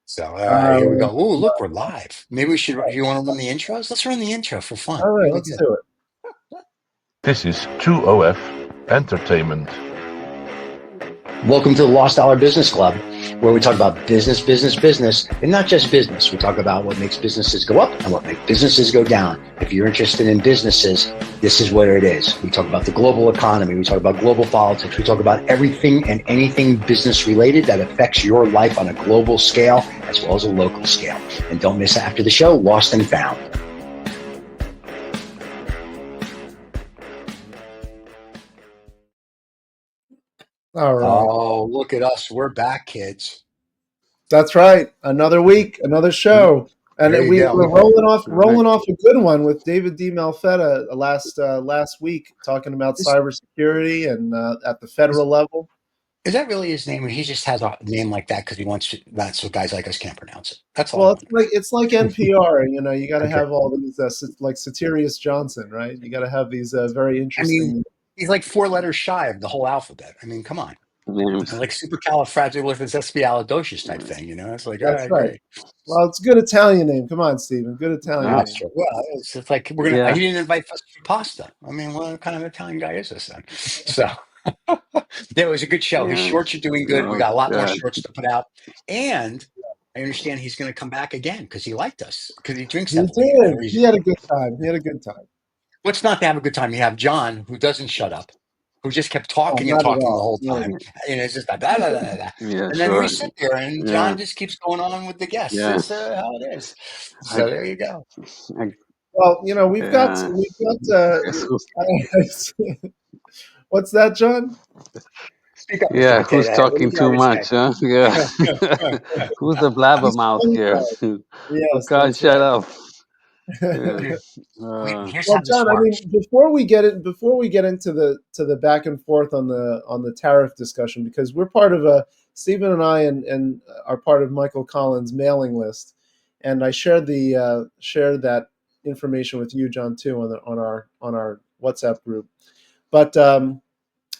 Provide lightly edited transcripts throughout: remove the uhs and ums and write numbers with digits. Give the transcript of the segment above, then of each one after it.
So here we go. Um, Oh, look, we're live. Maybe we should. You want to run the intros? Let's run the intro for fun. all What right, do we let's do? do it. This is True OF Entertainment. Welcome to the Lost Dollar Business Club, where we talk about business, and not just business. We talk about what makes businesses go up and what makes businesses go down. If you're interested in businesses, this is where it is. We talk about the global economy. We talk about global politics. We talk about everything and anything business related that affects your life on a global scale as well as a local scale. And don't miss after the show, Lost and Found. All right. Oh, look at us. We're back, kids. That's right. Another week, another show. And There you we're go. rolling off a good one with David D. Malfetta last week, talking about cybersecurity and at the federal level. Is that really his name? Or he just has a name like that because he wants to, that's so guys like us can't pronounce it. That's all I Well, want. it's like NPR. You got to Okay. have all these like Satirius Johnson, right? You got to have these very I mean, interesting. he's like 4 letters shy of the whole alphabet. I mean, come on. Names. Like supercalifragilisticexpialidocious type thing, you know? It's like, all That's right, right. great. Well, it's a good Italian name. Come on, Stephen. Good Italian That's name. true. Well, it's just like he didn't invite us for pasta. I mean, what kind of Italian guy is this then? So it was a good show. His Yeah. shorts are doing good. We Oh, got a lot more God. shorts to put out. And I understand he's going to come back again because he liked us, because he drinks He heavily. did. He had a good time. He had a good time. What's not to have a good time? You have John, who doesn't shut up, who just kept Oh, talking and not at talking the all. whole Not at time. And it's just like, blah, blah, blah, blah, blah. Yeah, And then we sure. sit there and Yeah. John just keeps going on with the guests. Yeah. It's how it is. I, So there you go. I, Well, we've got yeah. what's that, John? Speak up, Mr. Yeah, Potato who's Head. What are you talking too trying much, huh? Yeah. to Who's the He's blabbermouth here? SpongeBob. Who Yes, can't that's shut right. up? Yeah. say? Here's Well, how this John, I mean, works. before we get into the back and forth on the tariff discussion, because we're part of Stephen and I and are part of Michael Collins' mailing list, and I shared that information with you, John, too, on our WhatsApp group. But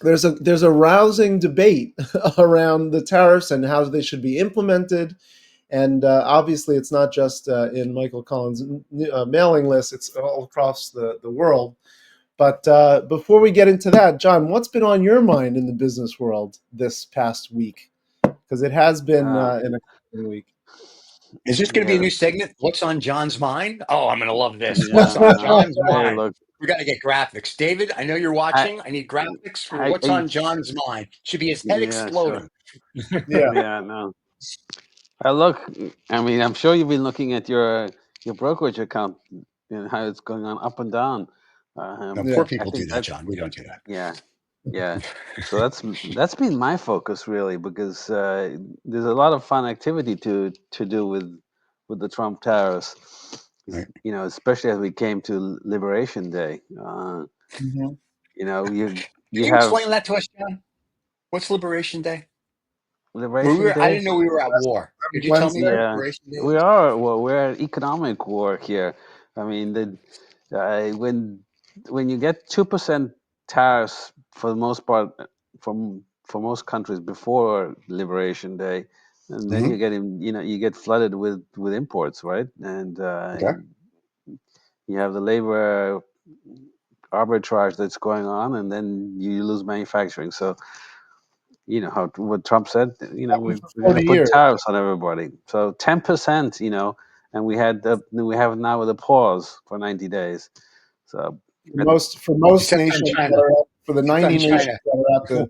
there's a rousing debate around the tariffs and how they should be implemented. And obviously, it's not just in Michael Collins' mailing list; it's all across the world. But before we get into that, John, what's been on your mind in the business world this past week? Because it has been an exciting week. Is this going to be a Yeah. new segment? What's on John's mind? Oh, I'm going to love this. What's Yeah. on John's Hey, mind? look, We got to get graphics. David, I know you're I, watching. I need graphics for I, what's on John's mind. Should be his head yeah, sure. exploding. Yeah. Yeah, no. Look, I mean, I'm sure you've been looking at your brokerage account and how it's going on up and down. No, Yeah. poor I people do think that, that, John. We don't do that. yeah, yeah. So that's been my focus really, because there's a lot of fun activity to do with the Trump tariffs. Right. Especially as we came to Liberation Day. Mhm. You Can you have explain that to us, John? What's Liberation Day? Liberation I Day. didn't know we were at war. Could you tell me Wednesday. what Yeah, Liberation Day we is? are. Well, we're at economic war here. I mean, when you get 2% tariffs for the most part for most countries before Liberation Day, and then Hmm. you get flooded with imports, right? And Okay. you have the labor arbitrage that's going on, and then you lose manufacturing. So what Trump said. Happened for We're going to 40 put years. tariffs on everybody. So 10%. And we have now the pause for 90 days. So For most Except on nations that China. are for the Except on 90 nations China. that are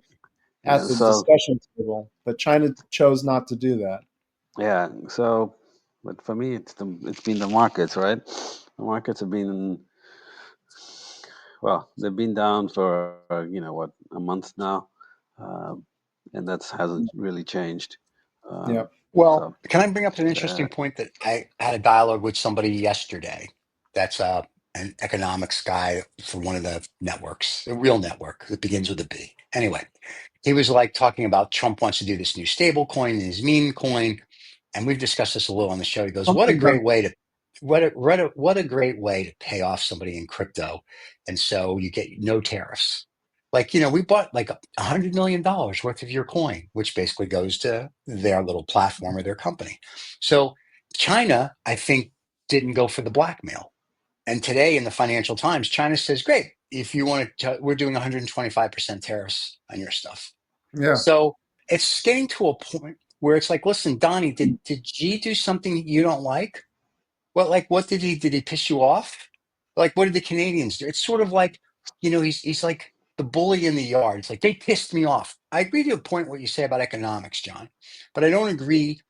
at yeah, the so discussion table, but China chose not to do that. yeah, so but for me, it's been the markets, right? The markets have been well, they've been down for what, a month now, uh, and that hasn't really changed. Yeah. Um, Well, so can I bring up an uh, interesting point that I had a dialogue with somebody yesterday that's an economics guy for one of the networks, a real network that begins with a B. Anyway, he was like talking about Trump wants to do this new stable coin and his meme coin. And we've discussed this a little on the show. He goes, what a Something great like way to what a great way to pay off somebody in crypto. And so you get no tariffs. Like, we bought like $100 million worth of your coin, which basically goes to their little platform or their company. So China, I think, didn't go for the blackmail. And today in the Financial Times, China says, great, if you want to, we're doing 125% tariffs on your stuff. Yeah. So it's getting to a point where it's like, listen, Donnie, did G do something you don't like? Well, like, what did he piss you off? Like, what did the Canadians do? It's sort of like, he's like the bully in the yard. It's like, they pissed me off. I agree to a point what you say about economics, John, but I don't agree.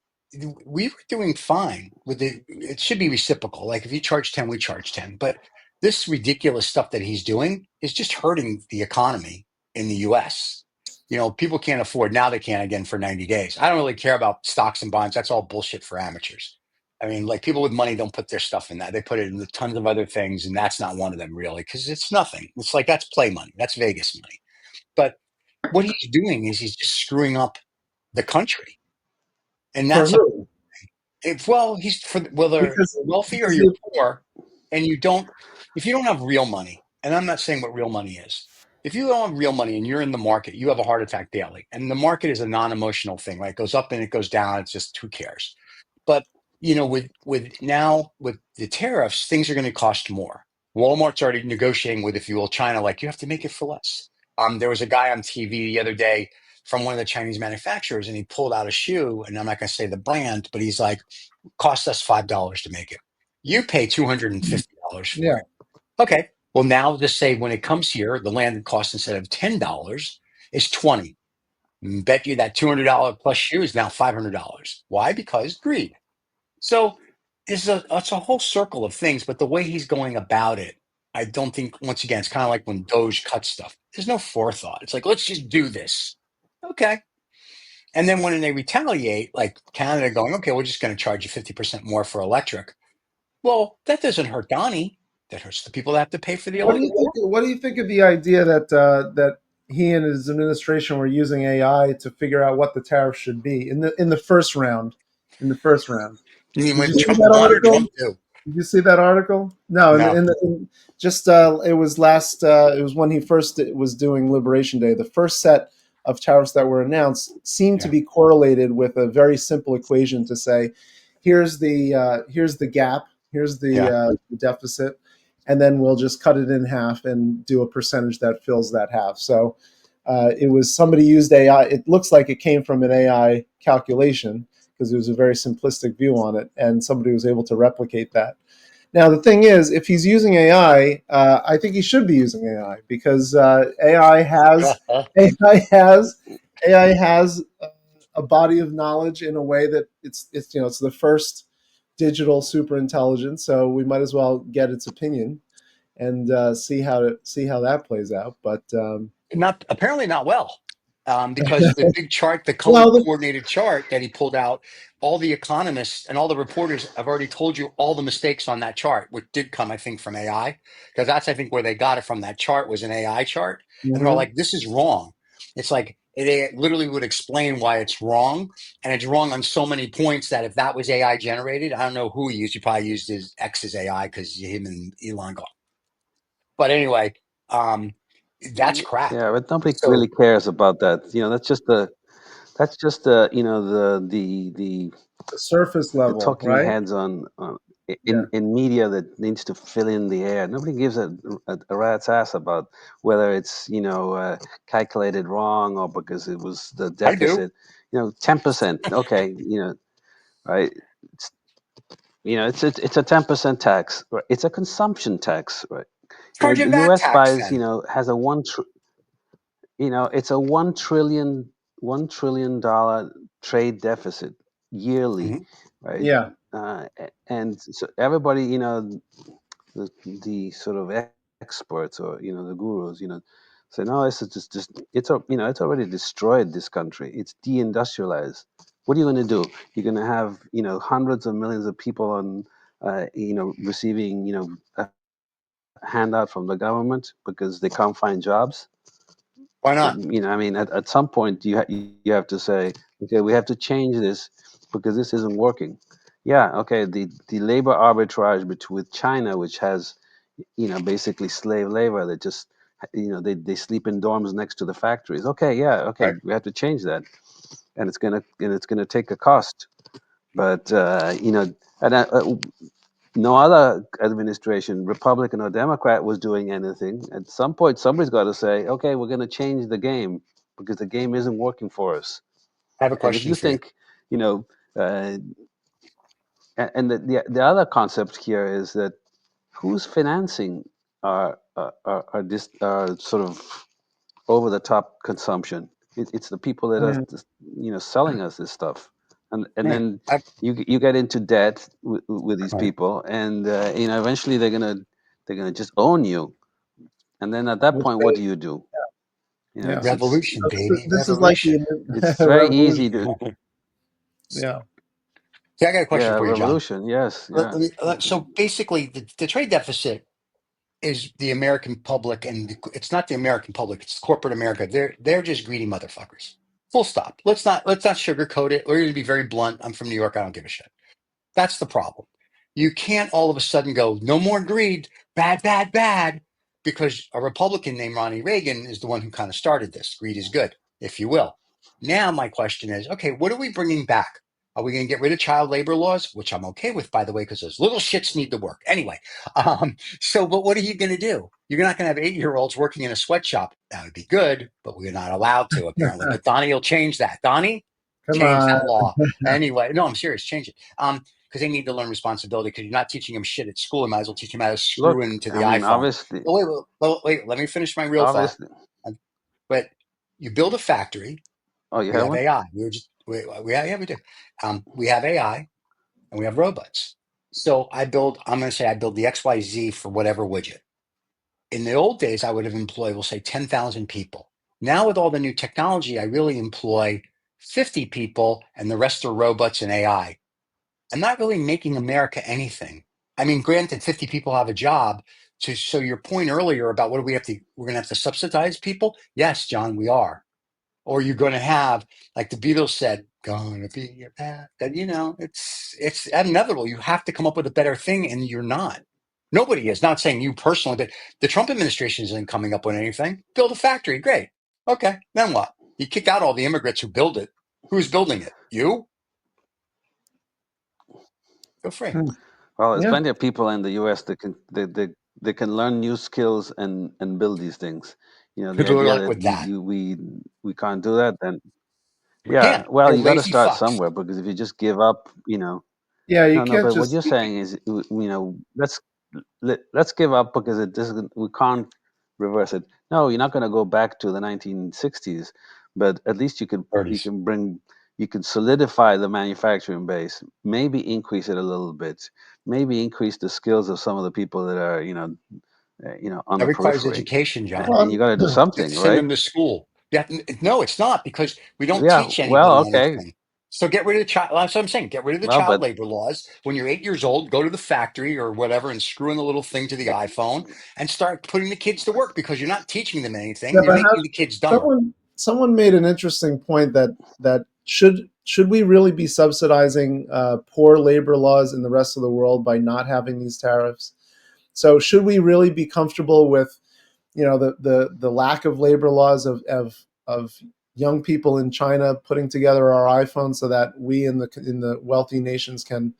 We were doing fine with it should be reciprocal. Like, if you charge 10, we charge 10. But this ridiculous stuff that he's doing is just hurting the economy in the US. People can't afford, now they can again for 90 days. I don't really care about stocks and bonds. That's all bullshit for amateurs. I mean, like, people with money don't put their stuff in that. They put it in tons of other things, and that's not one of them really, because it's nothing. It's like, that's play money. That's Vegas money. But what he's doing is he's just screwing up the country, and For that's a who? well, he's for whether Because you're wealthy or because you're poor, and if you don't have real money, and I'm not saying what real money is. If you don't have real money and you're in the market, you have a heart attack daily, and the market is a non-emotional thing, right? It goes up and it goes down. It's just, who cares? But with the tariffs, things are going to cost more. Walmart's already negotiating with, if you will, China, like, you have to make it for less. There was a guy on TV the other day from one of the Chinese manufacturers, and he pulled out a shoe, and I'm not going to say the brand, but he's like, cost us $5 to make it. You pay $250 for yeah, it. Okay. Well, now just say when it comes here, the landed cost instead of $10 is 20. Bet you that $200 plus shoe is now $500. Why? Because greed. So it's a whole circle of things, but the way he's going about it, I don't think, once again, it's kind of like when Doge cuts stuff. There's no forethought. It's like, let's just do this. Okay. And then when they retaliate, like Canada going, okay, we're just going to charge you 50% more for electric. Well, that doesn't hurt Donnie. That hurts the people that have to pay for the what do you electric. think? What do you think of the idea that he and his administration were using AI to figure out what the tariff should be in the first round? In the first round, You mean did you when see Trump that won or article? Trump do? Did you see that article? No, No. just it was last. It was when he first was doing Liberation Day. The first set of tariffs that were announced seemed to Yeah. be correlated with a very simple equation to say, here's the gap, here's Yeah. the deficit, and then we'll just cut it in half and do a percentage that fills that half. So it was somebody used AI. It looks like it came from an AI calculation because it was a very simplistic view on it, and somebody was able to replicate that. Now, the thing is, if he's using AI, I think he should be using AI because AI has AI has a body of knowledge in a way that it's the first digital super intelligence, so we might as well get its opinion and see how that plays out. But Not apparently not well, because the big chart, the color well, coordinated chart that he pulled out, all the economists and all the reporters have already told you all the mistakes on that chart, which did come, I think, from AI, because that's, I think, where they got it from. That chart was an AI chart, and they're all mhm. like, "This is wrong." It's like it literally would explain why it's wrong, and it's wrong on so many points that if that was AI generated, I don't know who he used. He probably used his ex's AI because him and Elon got. But anyway, um, that's crap. Yeah, but nobody So really cares about that. That's just the The surface the level, talking right? heads on Yeah. in media that needs to fill in the air. Nobody gives a rat's ass about whether it's calculated wrong or because it was the I do. deficit. 10%. Okay, right. It's, it's a 10% tax. Right? It's a consumption tax. Right. Charge a The VAT U.S. tax buys, then. has a it's a $1 trillion trade deficit yearly, Mhm. right? Yeah. And so everybody, the sort of experts or the gurus, say no, this is just it's already destroyed this country. It's deindustrialized. What are you going to do? You're going to have hundreds of millions of people on receiving a handout from the government because they can't find jobs. Why not? I mean, at some point you have to say, okay, we have to change this because this isn't working. Yeah, okay, the labor arbitrage with China, which has basically slave labor that just they sleep in dorms next to the factories. Okay, yeah, okay, Right. we have to change that, and it's gonna take a cost. But and no other administration, Republican or Democrat, was doing anything. At some point, somebody's got to say, okay, we're going to change the game because the game isn't working for us. I have a And if question you for you. think, uh, and the other concept here is that who's financing our sort of over the top consumption? It's the people that are Mm. selling us this stuff, and Right. then you get into debt with these Right. people, and eventually they're gonna just own you, and then at that Which point, what do you do? Yeah. Revolution, So baby. this is like Revolution. the It's very easy revolution. to Yeah. See, I got a question yeah, for you, John. revolution. Yes, yeah. So basically, the trade deficit is the American public, and it's not the American public; it's corporate America. They're just greedy motherfuckers. Full stop. Let's not sugarcoat it. We're going to be very blunt. I'm from New York. I don't give a shit. That's the problem. You can't all of a sudden go, no more greed, bad, bad, bad, because a Republican named Ronnie Reagan is the one who kind of started this. Greed is good, if you will. Now, my question is, okay, what are we bringing back? Are we going to get rid of child labor laws, which I'm okay with, by the way, because those little shits need to work. Anyway, but what are you going to do? You're not going to have 8-year-olds working in a sweatshop. That would be good, but we're not allowed to, apparently. But Donnie will change that. Donnie, Come change on. that law. Anyway, no, I'm serious. Change it. Because they need to learn responsibility because you're not teaching them shit at school. You might as well teach them how to screw Look, into the I mean, iPhone. obviously, Oh, wait, let me finish my real thought. obviously. But you build a factory. Oh, you We have have one? AI. Yeah, we do. We have AI and we have robots. So I'm going to say I build the XYZ for whatever widget. In the old days, I would have employed, we'll say 10,000 people. Now with all the new technology, I really employ 50 people and the rest are robots and AI. I'm not really making America anything. I mean, granted, 50 people have a job. So your point earlier about what do we're going to have to subsidize people? Yes, John, we are. Or you're going to have, like the Beatles said, gonna be a bad, that, it's inevitable. You have to come up with a better thing and you're not. Nobody is, not saying you personally, but the Trump administration isn't coming up with anything. Build a factory. Great. Okay. Then what? You kick out all the immigrants who build it. Who's building it? You? Go free. Hmm. Well, there's Yeah. plenty of people in the U.S. that can learn new skills and build these things. The Good idea luck that with that. we can't do that, then We yeah. can't. Well, They're you got to lazy start fucks. somewhere because if you just give up, Yeah. You no. can't But what just. you're saying is, let's give up because it doesn't. We can't reverse it. No, you're not going to go back to the 1960s, but at least Birdies. you can solidify the manufacturing base, maybe increase it a little bit, maybe increase the skills of some of the people that are on That the requires periphery, education, John. and you Well, got to do something, Send right? them to school. Yeah, no, it's not because we don't Yeah. teach Well, anybody okay. anything. So get rid of the child. That's what I'm saying. Get rid of the Well, child but labor laws. When you're 8 years old, go to the factory or whatever and screw in the little thing to the iPhone and start putting the kids to work because you're not teaching them yeah, anything. You're but making the kids dumber. someone made an interesting point that should we really be subsidizing poor labor laws in the rest of the world by not having these tariffs? So should we really be comfortable with the lack of labor laws of young people in China putting together our iPhones so that we in the wealthy nations can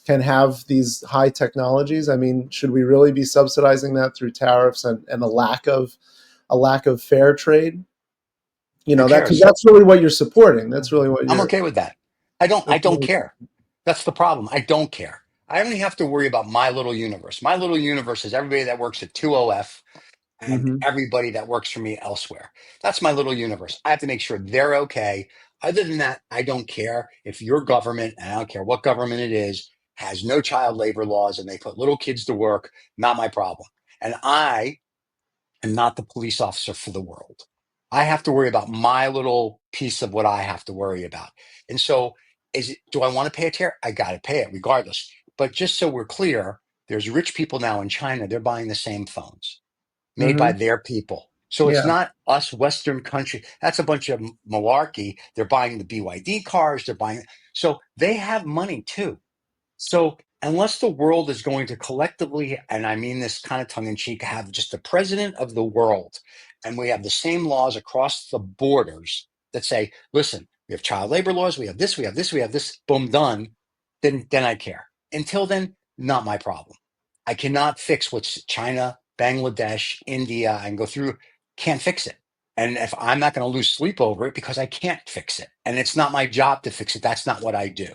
have these high technologies? I mean, should we really be subsidizing that through tariffs and a lack of fair trade? Who That because cares? that's really what you're supporting. That's really what I'm you're. okay with that. I don't That's care. That's the problem. I don't care. I only have to worry about my little universe. My little universe is everybody that works at 2OF and hmm everybody that works for me elsewhere. That's my little universe. I have to make sure they're okay. Other than that, I don't care if your government, and I don't care what government it is, has no child labor laws and they put little kids to work, not my problem. And I am not the police officer for the world. I have to worry about my little piece of what I have to worry about. And so, do I want to pay a tariff? I got to pay it regardless. But just so we're clear, there's rich people now in China, they're buying the same phones made by hmm their people. So it's Yeah. not us Western country. That's a bunch of malarkey. They're buying the BYD cars. So they have money too. So unless the world is going to collectively, and I mean this kind of tongue in cheek, have just the president of the world, and we have the same laws across the borders that say, listen, we have child labor laws, we have this, we have this, we have this, boom, done, then I care. Until then, not my problem. I cannot fix what's China, Bangladesh, India, I can go through, can't fix it. And if I'm not going to lose sleep over it because I can't fix it. And it's not my job to fix it. That's not what I do.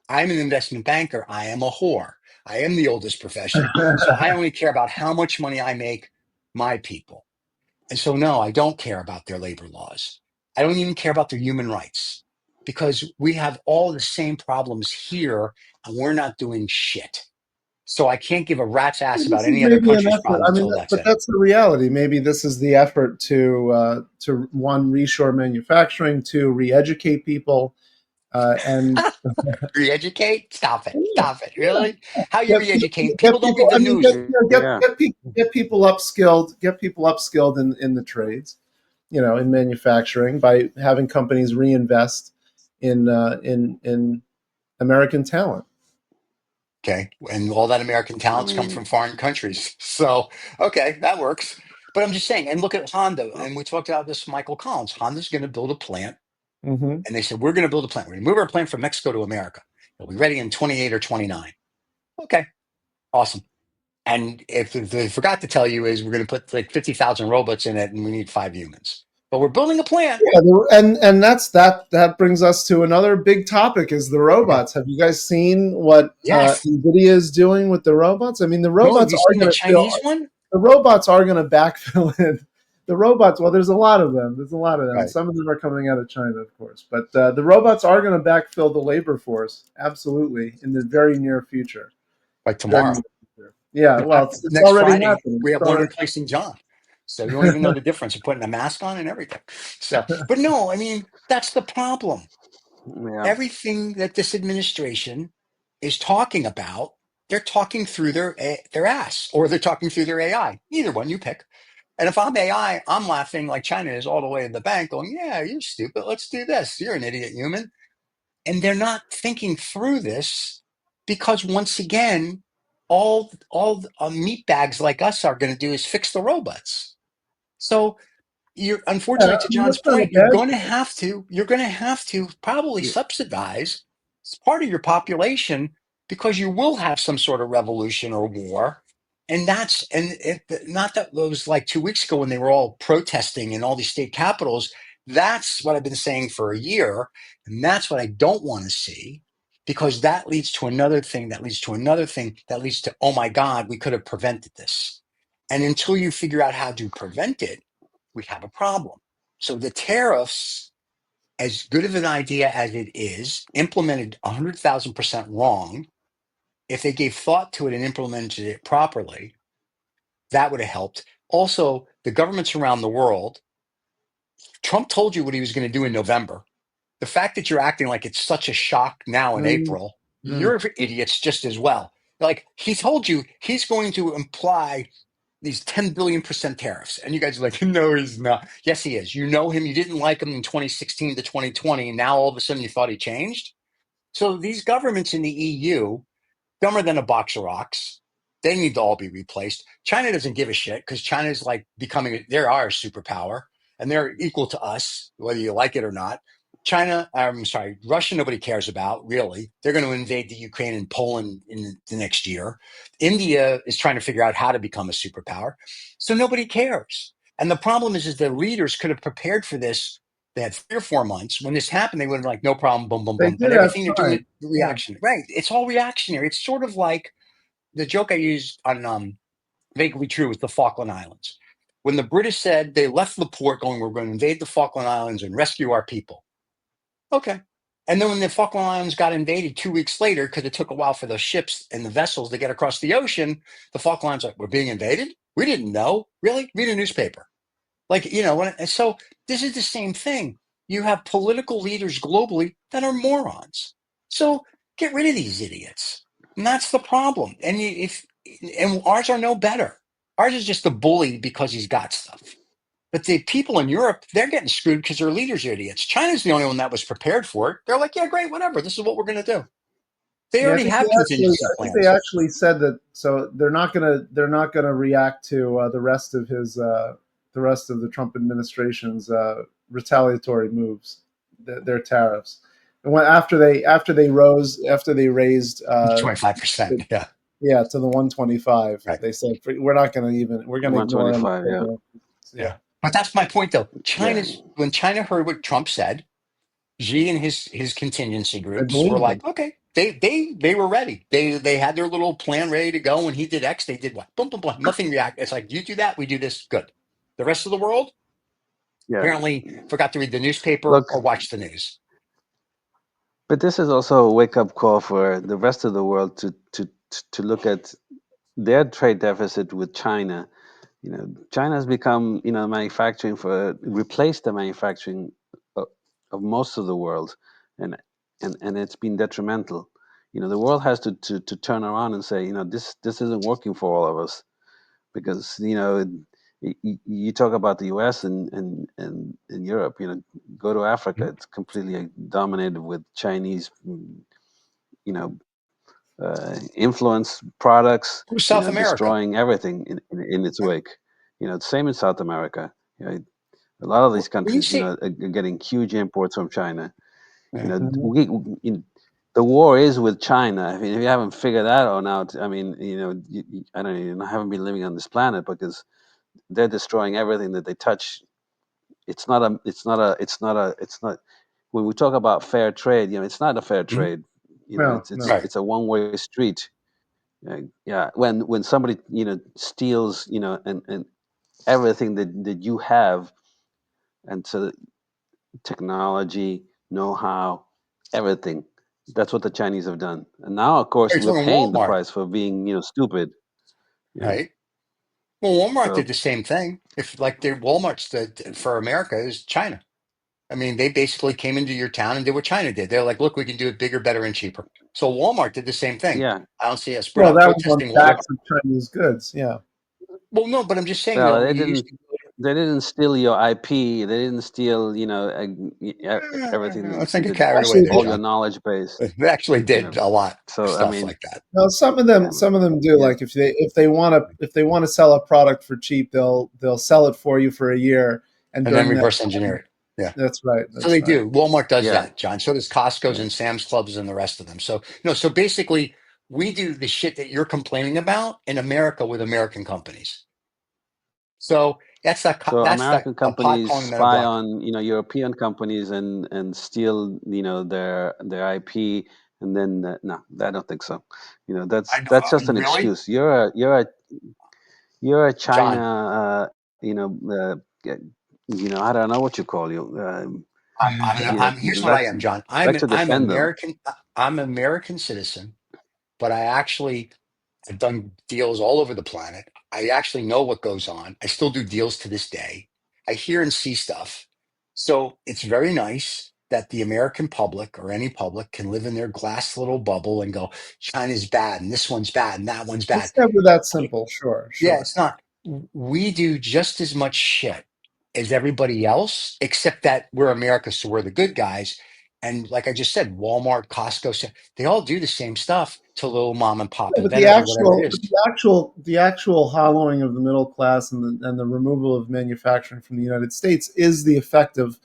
I'm an investment banker. I am a whore. I am the oldest profession. So I only care about how much money I make my people. And so, no, I don't care about their labor laws. I don't even care about their human rights because we have all the same problems here and we're not doing shit. So I can't give a rat's ass about This is any other maybe an country's effort. problem I mean, until that's but it. that's the reality. Maybe this is the effort to one, reshore manufacturing, two, re-educate people, and Re-educate? Stop it. yeah, Stop it. yeah, Really? How you get, re-educate? get People don't people. read the I mean, news. Yeah. get people upskilled. Get people upskilled in the trades. In manufacturing by having companies reinvest in American talent. Okay. And all that American I talents come from mean, foreign countries. So, okay, that works. But I'm just saying, and look at Honda. And we talked about this, Michael Collins. Honda's going to build a plant. Mm-hmm. And they said, we're going to build a plant. We're going to move our plant from Mexico to America. It'll be ready in 28 or 29. Okay, awesome. And if they forgot to tell you is we're going to put like 50,000 robots in it and we need 5 humans. But we're building a plant. Yeah, and that brings us to another big topic is the Okay. robots. Have you guys seen what Yes. Nvidia is doing with the robots? I mean, No, have you seen the Chinese one? the robots are going to backfill in. The robots, well, there's a lot of them. There's a lot of them. Right. Some of them are coming out of China, of course. But the robots are going to backfill the labor force, absolutely, in the very near future. Like Very tomorrow. near future. Yeah, well, it's Next already Friday, happening. we It's have one already replacing John. So you don't even know the difference of putting a mask on and everything. So, but no, I mean, that's the problem. yeah. Everything that this administration is talking about, they're talking through their ass or they're talking through their AI. Either one, you pick. And if I'm AI, I'm laughing like China is all the way in the bank going, yeah, you're stupid. Let's do this. You're an idiot human. And they're not thinking through this because once again, all meat bags like us are going to do is fix the robots. So you're yeah. unfortunately I to mean, John's that's not a point, bad you're going to have to probably subsidize part of your population because you will have some sort of revolution or war. And not that it was like 2 weeks ago when they were all protesting in all these state capitals. That's what I've been saying for a year. And that's what I don't want to see because that leads to another thing, that leads to another thing, that leads to, oh my God, we could have prevented this. And until you figure out how to prevent it, we have a problem. So the tariffs, as good of an idea as it is, implemented 100,000% wrong. If they gave thought to it and implemented it properly, that would have helped. Also, the governments around the world, Trump told you what he was going to do in November. The fact that you're acting like it's such a shock now in Mm, April, mm. you're idiots just as well. Like he told you he's going to imply these 10 billion% tariffs. And you guys are like, no, he's not. Yes, he is. You know him. You didn't like him in 2016 to 2020. And now all of a sudden you thought he changed. So these governments in the EU, dumber than a box of rocks. They need to all be replaced. China doesn't give a shit because China's like they're our superpower and they're equal to us, whether you like it or not. Russia, nobody cares about, really. They're going to invade the Ukraine and Poland in the next year. India is trying to figure out how to become a superpower. So nobody cares. And the problem is the leaders could have prepared for this. They had 3 or 4 months. When this happened, they would have like, no problem, boom, boom, They boom. But did have everything they're doing is time. Yeah. reaction. Right. It's all reactionary. It's sort of like the joke I used on Vaguely True with the Falkland Islands. When the British said they left the port going, we're going to invade the Falkland Islands and rescue our people. Okay. And then when the Falkland Islands got invaded 2 weeks later, because it took a while for the ships and the vessels to get across the ocean, the Falklands like, we're being invaded? We didn't know. Really? Read a newspaper. And so this is the same thing. You have political leaders globally that are morons. So get rid of these idiots. And that's the problem. And ours are no better. Ours is just a bully because he's got stuff. But the people in Europe, they're getting screwed because their leaders are idiots. China's the only one that was prepared for it. They're like, yeah, great, whatever. This is what we're going to do. They Yeah, already have contingency I think plans. they actually said that. So they're not gonna react to the rest of the Trump administration's retaliatory moves, their tariffs. And after they raised 25%. Yeah. to the 125, Right. they said we're going to ignore any 125, yeah. further. Yeah. But that's my point, though. Yeah. When China heard what Trump said, Xi and his contingency I groups were believe them. like, okay, they were ready. They had their little plan ready to go. When he did X, they did what? Boom, boom, boom. Nothing react. It's like, you do that, we do this. Good. The rest of the world Yeah. apparently forgot to read the newspaper Look, or watch the news. but this is also a wake-up call for the rest of the world to look at their trade deficit with China. China has become, manufacturing replaced the manufacturing of most of the world, and it's been detrimental. The world has to turn around and say, this isn't working for all of us, because you talk about the U.S. and Europe. Go to Africa; it's completely dominated with Chinese, influence products. South America. Destroying everything in its wake. Same in South America. A lot of these When you countries, say, are getting huge imports from China. yeah. The war is with China. I mean, if you haven't figured that out, I mean, I don't even I haven't been living on this planet, because they're destroying everything that they touch. It's not a. It's not a. It's not a. It's not. When we talk about fair trade, it's not a fair Mhm. trade. No, It's Right. it's a one-way street. Yeah. When somebody steals and everything that you have, and so technology, know-how, everything. That's what the Chinese have done. And now, of course, You're we're talking paying the Walmart, price for being, stupid. Yeah. right? Well, Walmart did So the same thing. If like their Walmart's for America is China. I mean, they basically came into your town and did what China did. They're like, look, we can do it bigger, better, and cheaper. So Walmart did the same thing. yeah. I don't see us. We're well, not that was on protesting the Walmart. backs of Chinese goods. Yeah. Well, no, but I'm just saying Well, though, they you used didn't. to. They didn't steal your IP. They didn't steal, everything Let's not get that carried away Actually, there, all your John. knowledge base. They actually You know. did a lot of So I stuff mean, like that, no, some of yeah, them do. yeah. Like if they want to sell a product for cheap, they'll sell it for you for a year, and and then during that reverse engineer time, it. Yeah. that's right. So they do. Walmart does Yeah. that, John. So does Costco's Yeah. and Sam's Clubs and the rest of them. So no. So basically, we do the shit that you're complaining about in America with American companies. So So that's American a pot companies calling the kettle spy black. on European companies and steal their IP, and then no, I don't think so. I That's just an really, excuse. You're a China, John. I don't know what you call you. Here's You what I like am, to John. like to I'm defend them. American. I'm American citizen, but I actually I've done deals all over the planet. I actually know what goes on. I still do deals to this day. I hear and see stuff. So it's very nice that the American public or any public can live in their glass little bubble and go, China's bad and this one's bad and that one's bad. It's never that simple. Sure, Yeah, sure. it's not. We do just as much shit as everybody else, except that we're America, so we're the good guys. And like I just said, Walmart, Costco, they all do the same stuff to little mom and pop Yeah, inventors or whatever it is. the actual hollowing of the middle class and the removal of manufacturing from the United States is the effect of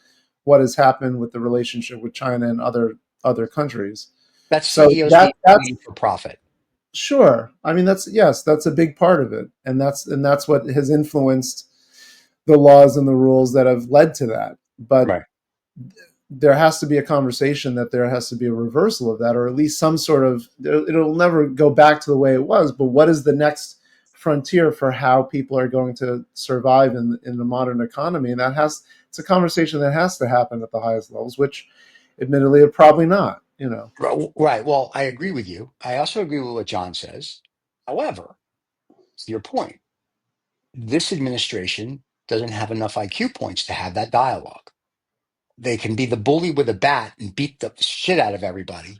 what has happened with the relationship with China and other countries. That's So CEOs being that's greedy for profit. sure. I mean, that's a big part of it, and that's what has influenced the laws and the rules that have led to that. But Right. there has to be a conversation that there has to be a reversal of that, or at least some sort of. It'll never go back to the way it was. But what is the next frontier for how people are going to survive in the modern economy? And it's a conversation that has to happen at the highest levels, which, admittedly, are probably not. Right. Well, I agree with you. I also agree with what John says. However, to your point, this administration doesn't have enough IQ points to have that dialogue. They can be the bully with a bat and beat the shit out of everybody,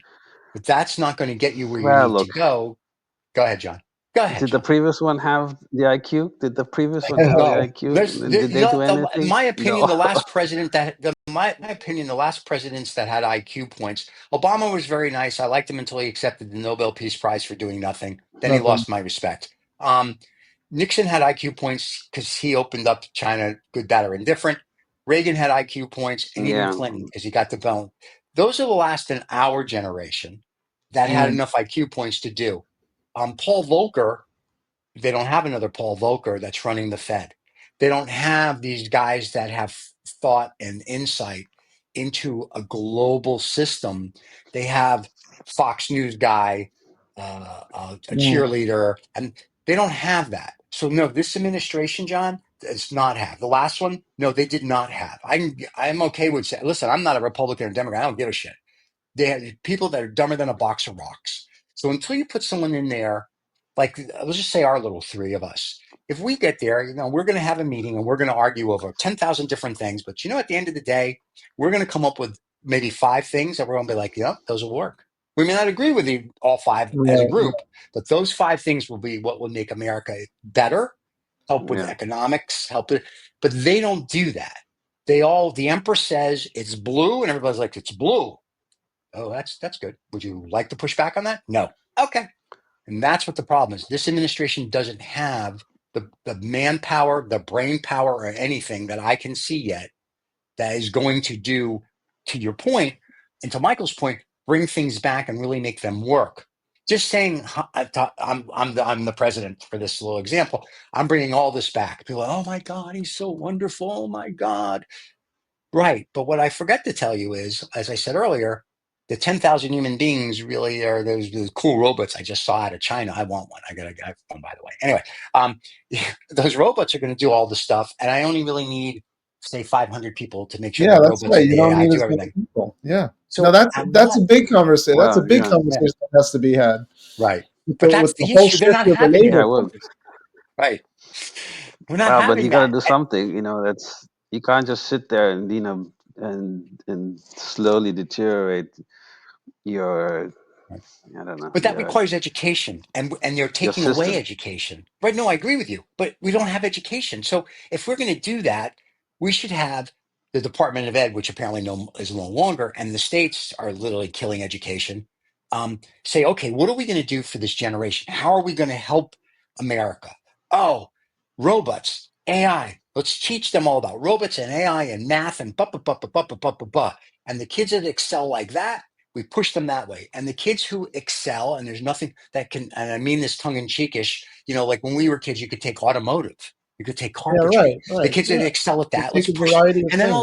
but that's not going to get you where you Well, need to look, go. Go ahead, John. Go ahead, did the John. previous one have the IQ? Did the previous one have the No, IQ? Did they do anything? in my opinion, No. the last president that my opinion, the last presidents that had IQ points, Obama was very nice. I liked him until he accepted the Nobel Peace Prize for doing nothing. Then he Nothing. lost my respect. Nixon had IQ points because he opened up China, good, bad, or indifferent. Reagan had IQ points, and even Yeah, Clinton because he got the bone. Those are the last in our generation that had Mm. enough IQ points to do. Paul Volcker, they don't have another Paul Volcker that's running the Fed. They don't have these guys that have thought and insight into a global system. They have Fox News guy, a Mm. cheerleader, and they don't have that. So no, this administration, John, does not have. The last one, no, they did not have. I'm okay with saying, listen, I'm not a Republican or Democrat. I don't give a shit. They have people that are dumber than a box of rocks. So until you put someone in there, like let's just say our little three of us, if we get there, we're going to have a meeting and we're going to argue over 10,000 different things. But at the end of the day, we're going to come up with maybe five things that we're going to be like, yeah, those will work. We may not agree with all five as a Right, right. group, but those five things will be what will make America better, help with yeah. economics, help it. But they don't do that. The emperor says it's blue, and everybody's like, it's blue. Oh, that's good. Would you like to push back on that? No. Okay. And that's what the problem is. This administration doesn't have the manpower, the brain power, or anything that I can see yet that is going to do, to your point, and to Michael's point, bring things back and really make them work. Just saying, I'm the president for this little example. I'm bringing all this back. People are, oh my God, he's so wonderful. Oh my God. Right. But what I forgot to tell you is, as I said earlier, the 10,000 human beings really are those cool robots I just saw out of China. I want one. I got one, by the way. Anyway, um, those robots are going to do all the stuff. And I only really need, say, 500 people to make sure Yeah, the that's robots right. and You the don't AI need do as many everything. people. Yeah. No, So that's I'm that's not, a big conversation. That's a Well, big yeah, conversation that has to be had right. with But with that's the the whole issue. They're shift not of the having labor that. well, force. Right. We're not well, but you having got to that. do something. That's you can't just sit there and and slowly deteriorate your I don't know But that requires education, and they're your taking away system. education. Right? No, I agree with you, but we don't have education. So if we're going to do that, we should have the Department of Ed, which apparently is no longer, and the states are literally killing education. Say, okay, what are we going to do for this generation? How are we going to help America? Oh, robots, AI. Let's teach them all about robots and AI and math and blah blah blah blah blah blah blah blah. Blah. And the kids that excel like that, we push them that way. And the kids who excel, and there's nothing that can, and I mean this tongue in cheekish, like when we were kids, you could take automotive, you could take Yeah, carpentry. right, The right. kids that Yeah. excel at You that, take let's a push it. variety of And then things.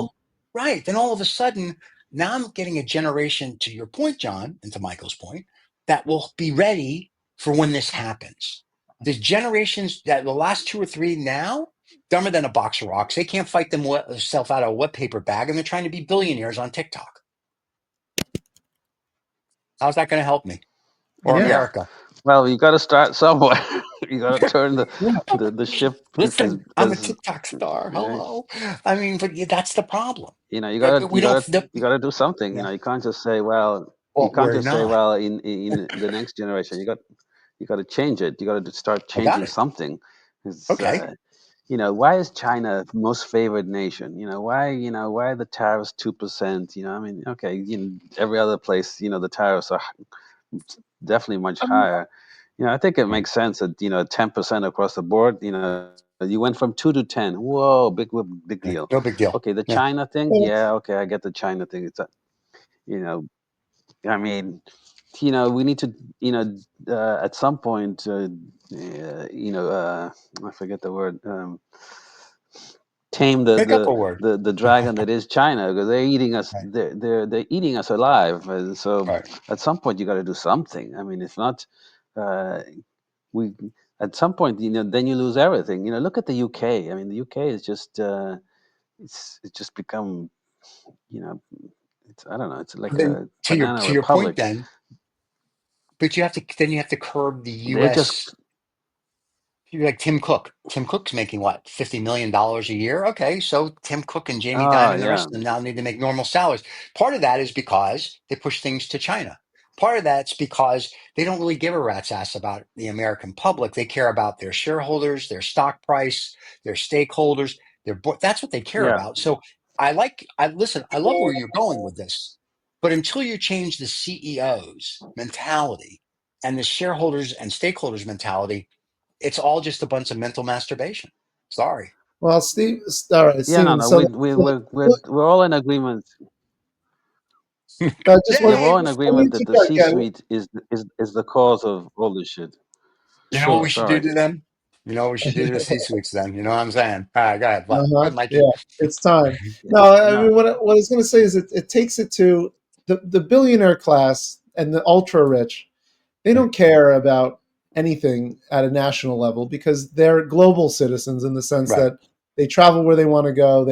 then all of a sudden, now I'm getting a generation, to your point, John, and to Michael's point, that will be ready for when this happens. There's generations that the last two or three now, dumber than a box of rocks. They can't fight themselves out of a wet paper bag, and they're trying to be billionaires on TikTok. How's that going to help me or Yeah. Yeah. America? Well, you got to start somewhere. You got to turn Yeah. the ship Listen, I'm a as TikTok star. right. Hello. I mean, but yeah, that's the problem. You got to We don't. you got to do something. Yeah. You can't just say, well, you Well, can't we're just say, not. well, in the next generation, you got to change it. You got to start I got changing it. something. It's, Okay. why is China most favored nation? Why are the tariffs 2%? I mean, okay, every other place, the tariffs are definitely much higher. I think it Right. makes sense that 10% across the board. You went from 2 to 10. Whoa, big Right. deal. No big deal. Okay, the Yeah. China thing, Well, yeah, okay, I get the China thing. You know, I mean, we need to, at some point, I forget the word. Tame Make up a word. the dragon that is China, because they're eating us. Right. They're eating us alive. And so Right. at some point you got to do something. I mean, if not, uh, we at some point then you lose everything. Look at the UK. I mean, the UK is just it's just become you know it's I don't know. It's like Then a to your banana to your point, republic. but you have to curb the They're just U.S. You're like Tim Cook. Tim Cook's making what, $50 million a year? Okay, so Tim Cook and Jamie Dimon and the yeah rest of them now need to make normal salaries. Part of that is because they push things to China. Part of that's because they don't really give a rat's ass about the American public. They care about their shareholders, their stock price, their stakeholders. That's what they care yeah about. So listen, I love where you're going with this, but until you change the CEO's mentality and the shareholders and stakeholders mentality, it's all just a bunch of mental masturbation. Sorry. Well, Steve, all right, Yeah, no, Stephen. no, So, we're all in agreement. just Yeah, let we're Yay! all me in let me agreement that keep the going. Yeah, C-suite is the cause of all this shit. You know what sure. we should do Sorry. to them? You know what we should do to the C-suites then? You know what I'm saying? All right, go ahead. What? Go Uh-huh. ahead, Yeah, Mikey. it's time. Yeah, No, I no. mean, what I was going to say is it takes it to the billionaire class and the ultra rich. They don't care about anything at a national level because they're global citizens in the sense Right. that they travel where they want to go.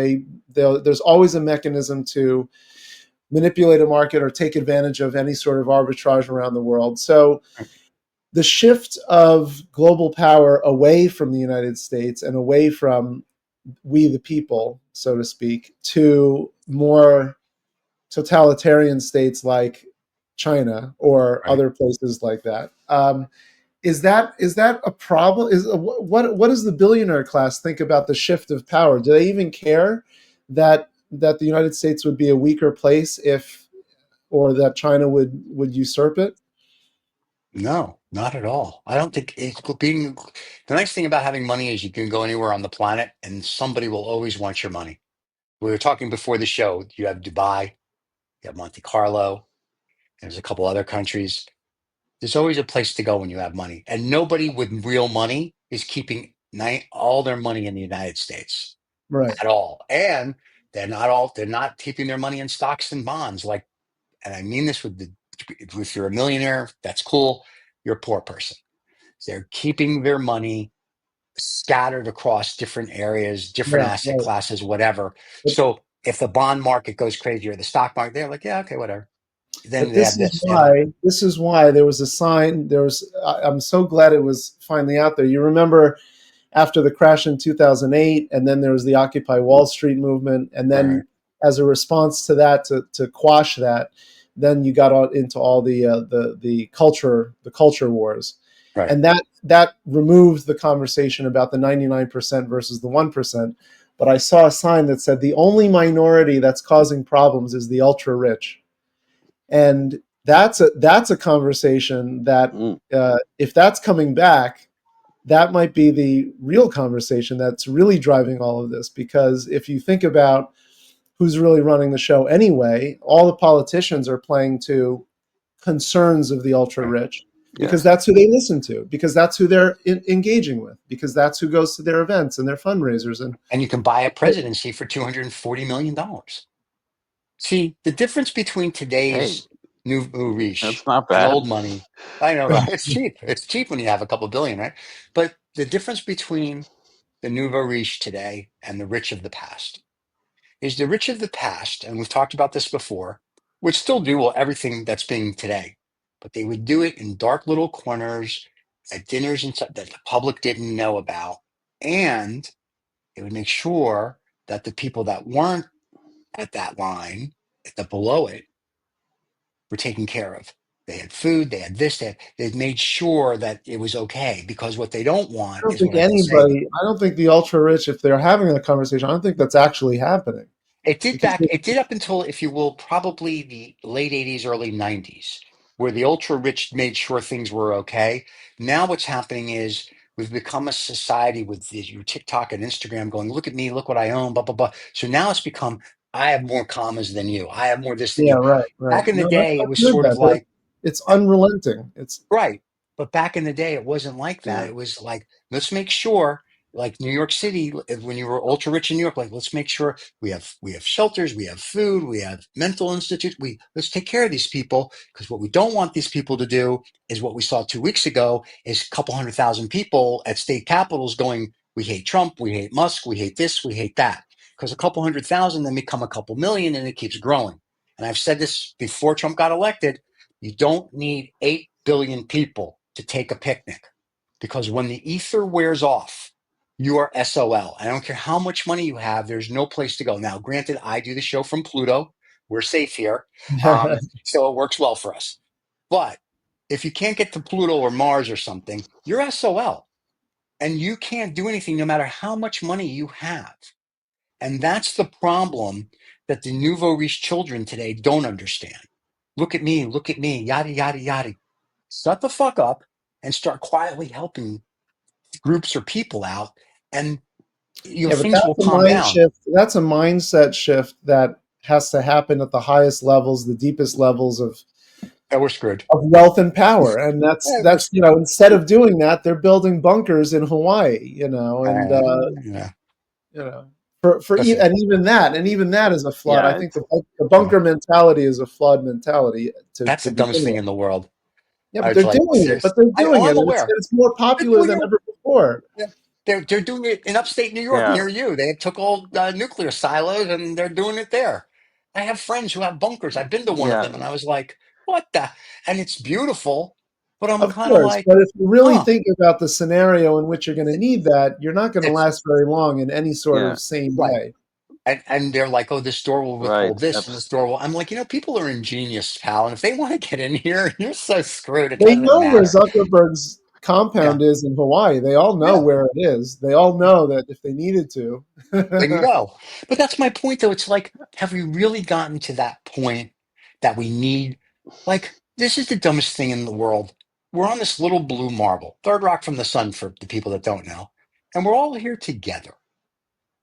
There's always a mechanism to manipulate a market or take advantage of any sort of arbitrage around the world. So the shift of global power away from the United States and away from we the people, so to speak, to more totalitarian states like China or Right. other places like that. Is that a problem? What does the billionaire class think about the shift of power? Do they even care that the United States would be a weaker place if, or that China would usurp it? No, not at all. I don't think it's being the nice thing about having money is you can go anywhere on the planet and somebody will always want your money. We were talking before the show. You have Dubai, you have Monte Carlo, there's a couple other countries. There's always a place to go when you have money. And nobody with real money is keeping all their money in the United States Right. at all. And they're not keeping their money in stocks and bonds like, and I mean this if you're a millionaire, that's cool. You're a poor person. They're keeping their money scattered across different areas, different Yeah. asset Right. classes, whatever. But, So if the bond market goes crazy or the stock market, they're like, yeah, okay, whatever. Then but they this have is this. They have a why there was a sign. I'm so glad it was finally out there. You remember after the crash in 2008, and then there was the Occupy Wall Street movement, and right, then as a response to that, to quash that, then you got into all the culture wars, right. and that removed the conversation about the 99% versus the 1%. But I saw a sign that said the only minority that's causing problems is the ultra rich, and that's a conversation that Mm. if that's coming back, that might be the real conversation that's really driving all of this. Because if you think about who's really running the show anyway, all the politicians are playing to concerns of the ultra Right. rich because Yes. that's who they listen to, because that's who they're engaging with, because that's who goes to their events and their fundraisers. And And you can buy a presidency for $240 million. See, the difference between Hey, today's nouveau riche that's not and bad. old money, I know, right? It's cheap. It's cheap when you have a couple billion, right? But the difference between the nouveau riche today and the rich of the past is the rich of the past, and we've talked about this before, would still do everything that's being today, but they would do it in dark little corners at dinners and stuff that the public didn't know about. And they would make sure that the people that weren't at that line, at the below it, were taken care of. They had food, they had this, they'd made sure that it was okay because what they don't want is what I've been saying. I don't think the ultra rich, if they're having a conversation, I don't think that's actually happening. Because It did up until, if you will, probably the late 80s, early 90s, where the ultra rich made sure things were okay. Now what's happening is we've become a society with your TikTok and Instagram going, look at me, look what I own, blah, blah, blah. So now it's become, I have more commas than you. I have more this than yeah, you. right, right. Back in the No, day, it I've was heard sort of that. like, It's unrelenting. It's right. But back in the day, it wasn't like that. Yeah. It was like, let's make sure, like New York City, when you were ultra rich in New York, like let's make sure we have shelters, we have food, we have mental institutes. Let's take care of these people because what we don't want these people to do is what we saw 2 weeks ago is a couple 100,000 people at state capitals going, we hate Trump, we hate Musk, we hate this, we hate that. Because a couple 100,000 then become a couple million and it keeps growing. And I've said this before Trump got elected. You don't need 8 billion people to take a picnic because when the ether wears off, you are SOL. I don't care how much money you have, there's no place to go. Now, granted, I do the show from Pluto. We're safe here. So it works well for us. But if you can't get to Pluto or Mars or something, you're SOL and you can't do anything no matter how much money you have. And that's the problem that the nouveau riche children today don't understand. Look at me, yada, yada, yada. Shut the fuck up and start quietly helping groups or people out, and Yeah, but things will that's a calm mind down. shift. That's a mindset shift that has to happen at the highest levels, the deepest levels And we're screwed. of wealth and power. And that's Yeah, that's you know, instead of doing that, they're building bunkers in Hawaii. And yeah. you know, Listen, and even that is a flawed. I Yeah, think it's the bunker mentality is a flawed mentality that's to the dumbest begin thing with. in the world. Yeah, I but was they're like, doing it. serious. But they're doing I'm it, and it's aware. it's more They're popular doing than it. ever before. Yeah. They're doing it in upstate New York yeah, near you. They took old nuclear silos and they're doing it there. I have friends who have bunkers. I've been to one of yeah. them and I was like, what the? And it's beautiful, but I'm Of kind of course, like, but if you really huh. think about the scenario in which you're going to need that, you're not going to It's last very long in any sort Yeah, of sane right. way. And they're like, oh, this store will right. withhold this and this store will. I'm like, people are ingenious, pal. And if they want to get in here, you're so screwed. It They doesn't know where matter. Zuckerberg's Yeah. compound is in Hawaii. They all know Yeah. where it is. They all know that if they needed to. They can go. But that's my point, though. It's like, have we really gotten to that point that we need? Like, this is the dumbest thing in the world. We're on this little blue marble, third rock from the sun for the people that don't know. And we're all here together,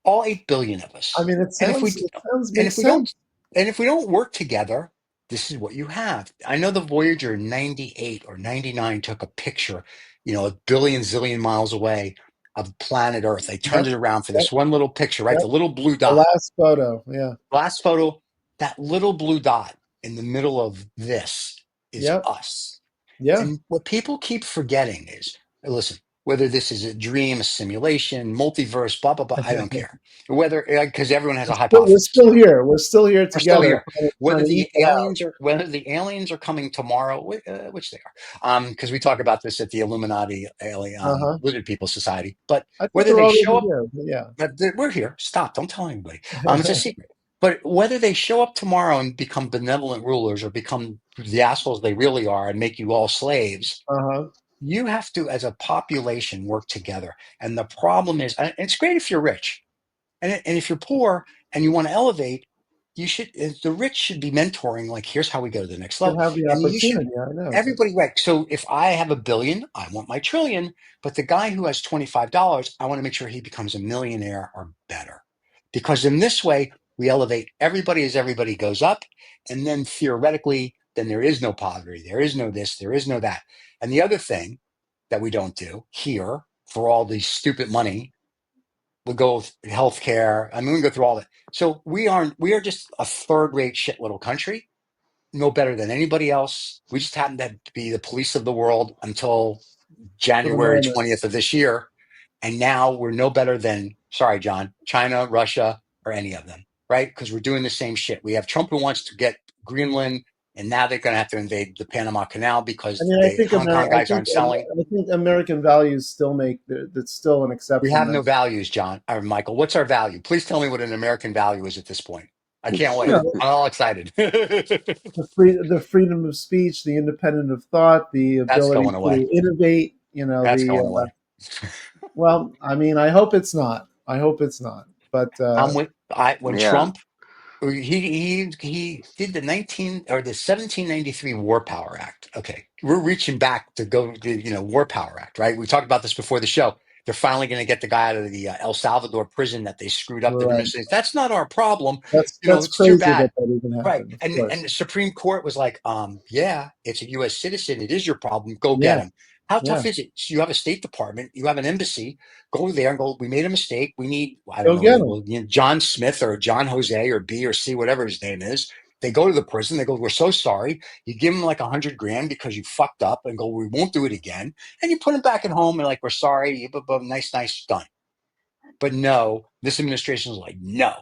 all 8 billion of I us. mean, it And if we sounds it sounds and makes if we don't sense. and if we don't work together, this is what you have. I know the Voyager 98 or 99 took a picture, a billion zillion miles away of planet Earth. They turned Yep, it around for yep, this one little picture, right? yep. The little blue The dot. last photo. Yeah. Last photo, that little blue dot in the middle of this is Yep. us. Yeah. And what people keep forgetting is, listen, whether this is a dream, a simulation, multiverse, blah, blah, blah, I don't care. Whether, because everyone has a We're hypothesis. still here. We're still here We're still together, here. trying to eke it out. Whether the aliens are coming tomorrow, which they are, because we talk about this at the Illuminati Uh huh. Lizard People Society. But I thought whether they're they already show up, here. But yeah. we're here. Stop! Don't tell anybody. It's a secret. But whether they show up tomorrow and become benevolent rulers or become the assholes they really are and make you all slaves, Uh huh. you have to, as a population, work together. And the problem is, and it's great if you're rich, and if you're poor and you want to elevate, the rich should be mentoring, like, here's how we go to the next Should level. have the And you should, opportunity. I know. But everybody, right. So if I have a billion, I want my trillion, but the guy who has $25, I want to make sure he becomes a millionaire or better. Because in this way, we elevate everybody as everybody goes up. And then theoretically, then there is no poverty. There is no this, there is no that. And the other thing that we don't do here for all the stupid money, we'll go with healthcare. I mean, we can go through all that. So we are just a third rate shit little country, no better than anybody else. We just happen to be the police of the world until for the January moment, 20th of this year. And now we're no better than, sorry, John, China, Russia, or any of them, right? Because we're doing the same shit. We have Trump who wants to get Greenland, and now they're going to have to invade the Panama Canal I because mean, the Hong Kong guys aren't selling. I think American values still that's still an We exception have there. no values, John or Michael. What's our value? Please tell me what an American value is at this point. I can't You wait. know, I'm all excited. the freedom of speech, the independence of thought, the That's ability going away. to innovate. That's going away. Well, I mean, I hope it's not. I hope it's not. But When Yeah, Trump he did the 1793 War Power Act. Okay, we're reaching back to go to War Power Act, right? We talked about this before the show. They're finally going to get the guy out of the El Salvador prison that they screwed up the right, administration. That's not our problem. that's It's too crazy that bad. that even Right. happened. Of And course. the Supreme Court was like, yeah, it's a US citizen. It is your problem. Go get Yeah. him. How Yeah. tough is it? So you have a State Department, you have an embassy, go there and go, we made a mistake. We need, I don't Go know, get them. John Smith or John Jose or B or C, whatever his name is. They go to the prison. They go, we're so sorry. You give them like 100 grand because you fucked up and go, we won't do it again. And you put them back at home and like, we're sorry. Nice, nice, done. But no, this administration is like, no.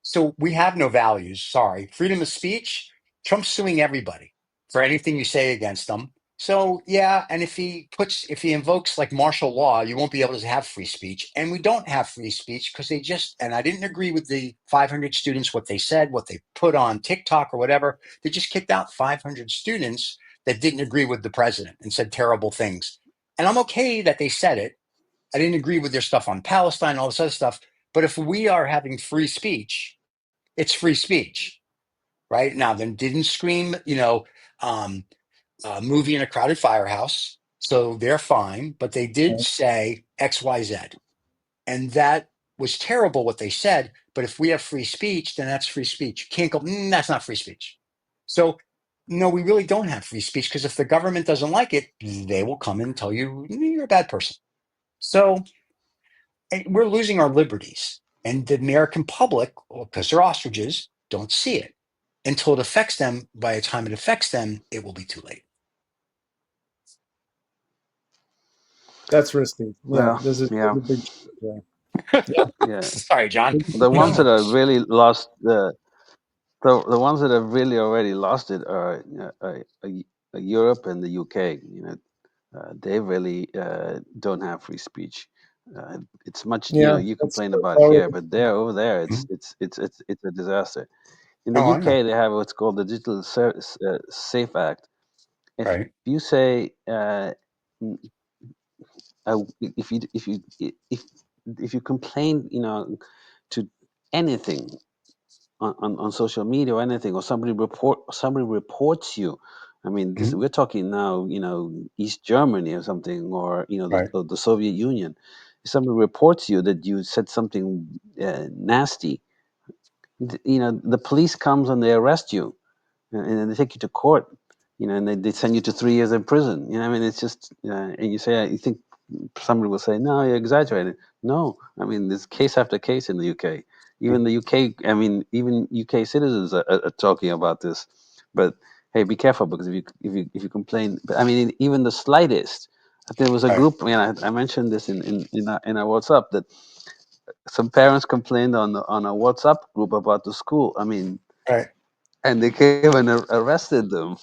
So we have no values. Sorry. Freedom of speech, Trump's suing everybody for anything you say against them. So yeah, and if he invokes like martial law, you won't be able to have free speech. And we don't have free speech because and I didn't agree with the 500 students, what they said, what they put on TikTok or whatever. They just kicked out 500 students that didn't agree with the president and said terrible things. And I'm okay that they said it. I didn't agree with their stuff on Palestine, all this other stuff, But if we are having free speech, it's free speech, right? Now, then didn't scream, um, movie in a crowded firehouse, so they're fine, but they did say XYZ. And that was terrible what they said. But if we have free speech, then that's free speech. You can't go, that's not free speech. So, no, we really don't have free speech because if the government doesn't like it, they will come and tell you you're a bad person. So, we're losing our liberties. And the American public, because they're ostriches, don't see it until it affects them. By the time it affects them, it will be too late. That's risky. Yeah, Well, there's yeah, a big yeah. yeah. Sorry, John. The ones No, that are really lost, the ones that have really already lost it are Europe and the UK. They really don't have free speech. It's much, yeah, you that's complain about already. here, but there, over there, Mhm. it's a disaster. In the Oh, I know. UK, they have what's called the Digital Safe Act. If Right. you say, if you complain, to anything on social media or anything, or somebody reports you. I mean, this, Mhm. we're talking now, East Germany or something, or Right. the Soviet Union. If somebody reports you that you said something nasty, the police comes and they arrest you, and then they take you to court, and they send you to 3 years in prison. I mean, it's just, and you think somebody will say, no, you're exaggerating. No, I mean, there's case after case in the UK. Even the UK, I mean, even UK citizens are talking about this. But hey, be careful, because if you complain, but I mean, even the slightest. There was a Right. group. I mentioned this in our WhatsApp, that some parents complained on a WhatsApp group about the school. I mean, Right. and they came and arrested them.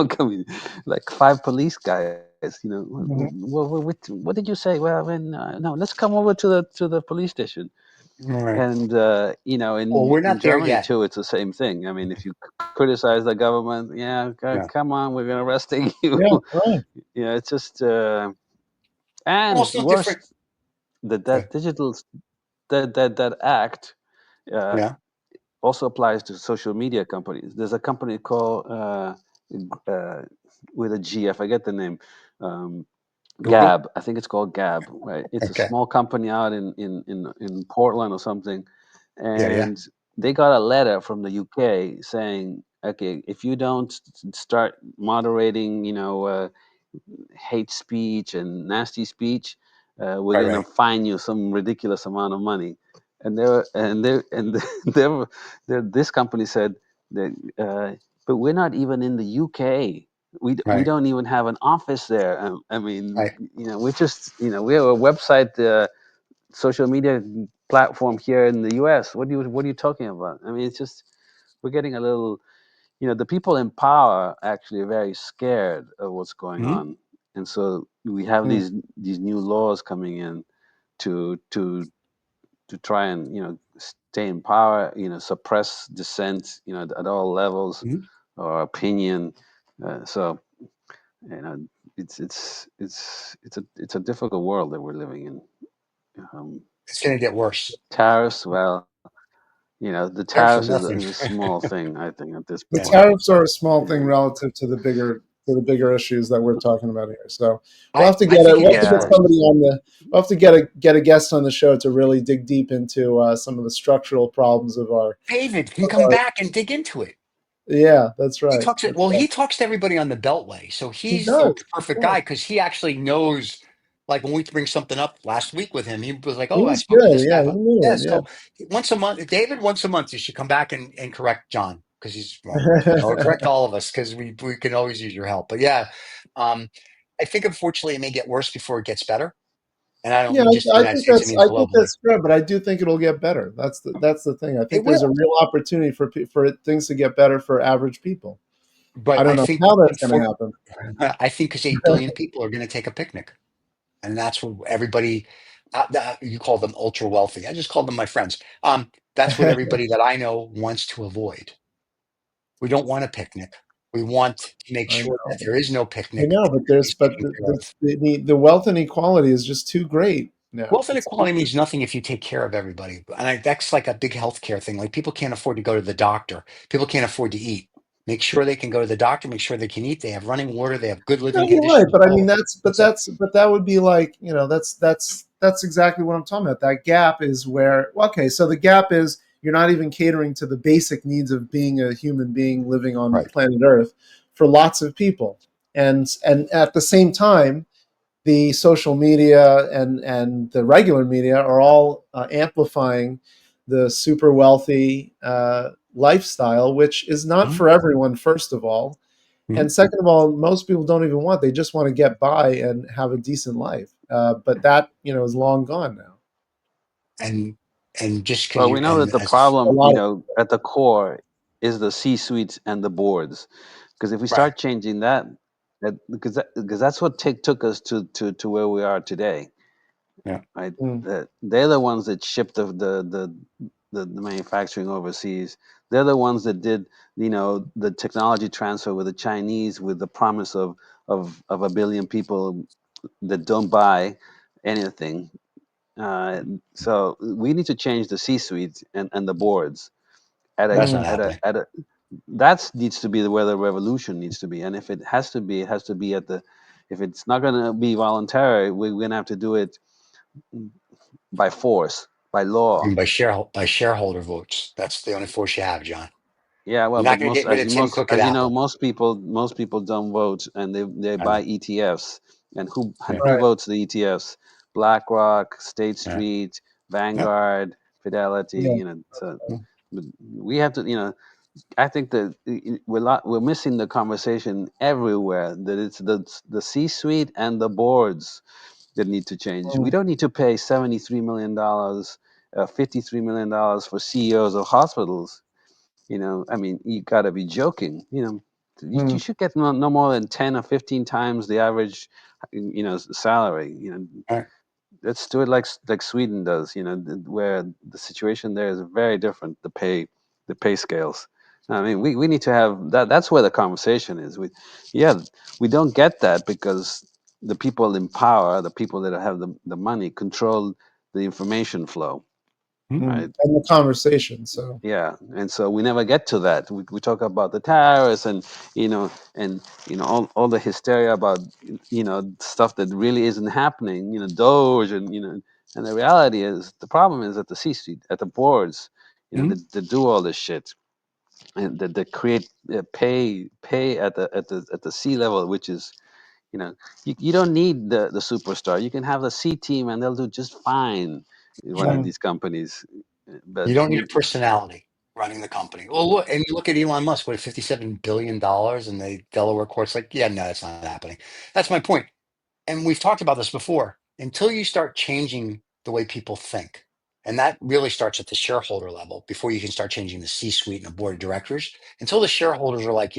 Coming like 5 police guys. Mhm. What did you say? Well, no, let's come over to the police station. Right. And Well, we're in not there Germany yet. too, it's the same thing. I mean, if you criticize the government, yeah, Yeah. come on, we're gonna arrest you. Yeah, right. It's just Well, and it's no different. worst, that Okay. that digital that act. Uh, Yeah. Also applies to social media companies. There's a company called uh, with a G. I forget the name. Um, Google. Gab. I think it's called Gab. Right. It's a Okay. small company out in Portland or something, Yeah. Yeah. and they got a letter from the UK saying, okay, if you don't start moderating, hate speech and nasty speech, we're Right. gonna Right. fine you some ridiculous amount of money. This company said that, but we're not even in the UK. We Right. don't even have an office there. I mean, Right. we're just, we have a website, social media platform here in the US. What are you talking about? I mean, it's just, we're getting a little, the people in power actually are very scared of what's going Mhm. on, and so we have Mhm. these new laws coming in to try and stay in power, suppress dissent, at all levels, Mhm. or opinion. So you know, it's a difficult world that we're living in. Um, It's going to get worse. Tariffs, well, the Tariffs are tariffs nothing. is a small thing, I think, at this The Yeah. point. tariffs are a small thing Yeah, relative to the bigger issues that we're talking about here. So I think it we'll have to gets get yeah, worse. somebody on the we'll have to get a guest on the show to really dig deep into some of the structural problems of our David can of come our back and dig into it. yeah, that's He right. talks. That's Well, right. he talks to everybody on the Beltway, so He he's the does. perfect Yeah. guy because he actually knows. Like when we bring something up last week with him, he was like, "Oh, I He's spoke to this good. guy Yeah, he about." knew Yeah, it. Yeah. so once a month, David, once a month, you should come back and correct John because he's wrong, or correct all of us because we can always use your help. But yeah, um, I think unfortunately it may get worse before it gets better, and I don't Yeah, mean just the I United think States; I mean I think globally. that's fair, but I do think it'll get better. That's the thing. I It think there's a will, real opportunity for things to get better for average people. I but don't I know think how that's going to unfortunately, happen. I think because 8 billion people are going to take a picnic. And that's what everybody you call them ultra wealthy. I just call them my friends. That's what everybody that I know wants to avoid. We don't want a picnic. We want to make I sure that know. there is no I picnic. know, but there's Everybody's but taken care of. the wealth inequality is just too great. Yeah, Wealth it's inequality means nothing if you take care of everybody. And that's like a big healthcare thing. Like people can't afford to go to the doctor. People can't afford to eat. Make sure they can go to the doctor, make sure they can eat. They have running water. They have good no, living you're right, conditions. but I mean Oh, that's it. but that would be like, that's exactly what I'm talking about. That gap is where, okay, so the gap is you're not even catering to the basic needs of being a human being living on Right. planet Earth for lots of people, and at the same time, the social media and the regular media are all amplifying the super wealthy lifestyle, which is not Mhm. for everyone, first of all. And Mhm. second of all, most people don't even want; they just want to get by and have a decent life. But that, is long gone now. And just because Well, you we know and that the as A problem, lot of at the core is the C-suites and the boards. Because if we right. start changing that, because that's what took us to where we are today, Yeah. right? mm, They're the ones that shipped the manufacturing overseas. They're the ones that did, the technology transfer with the Chinese with the promise of a billion people that don't buy anything. So we need to change the C-suite and the boards at a That's not mm, at a happening. at a that needs to be where the revolution needs to be. And if it has to be, it has to be if it's not going to be voluntary, we're going to have to do it by force, by law. And by shareholder votes. That's the only force you have, John. Yeah, well, You're not but going to get rid of Tim Cook at as you know, Apple. most people don't vote, and they I know. buy ETFs. And Yeah. who right. votes the ETFs? BlackRock, State Yeah. Street, Yeah. Vanguard, Fidelity. Yeah. So Yeah. but we have to. I think that we're missing the conversation everywhere. That it's the C-suite and the boards that need to change. We mm, don't need to pay $73 million, $53 million for CEOs of hospitals. I mean, you got to be joking. You mm, should get no more than 10 or 15 times the average, salary. All right. Let's do it like Sweden does. Where the situation there is very different. The pay scales. I mean, we need to have that. That's where the conversation is. Yeah, we don't get that because the people in power, the people that have the money, control the information flow, Hmm? mm. right? And the conversation. So Yeah, and so we never get to that. We talk about the tariffs and all the hysteria about stuff that really isn't happening. Doge and the reality is the problem is at the C-suite, at the boards, Hmm? that do all this shit and that create pay at the C level, which is you don't need the superstar. You can have the C team and they'll do just fine running mm, these companies. But You don't need a personality running the company. Well, look, and you look at Elon Musk, what, $57 billion, and the Delaware court's like, yeah, no, that's not happening. That's my point. And we've talked about this before. Until you start changing the way people think, and that really starts at the shareholder level before you can start changing the C-suite and the board of directors. Until the shareholders are like,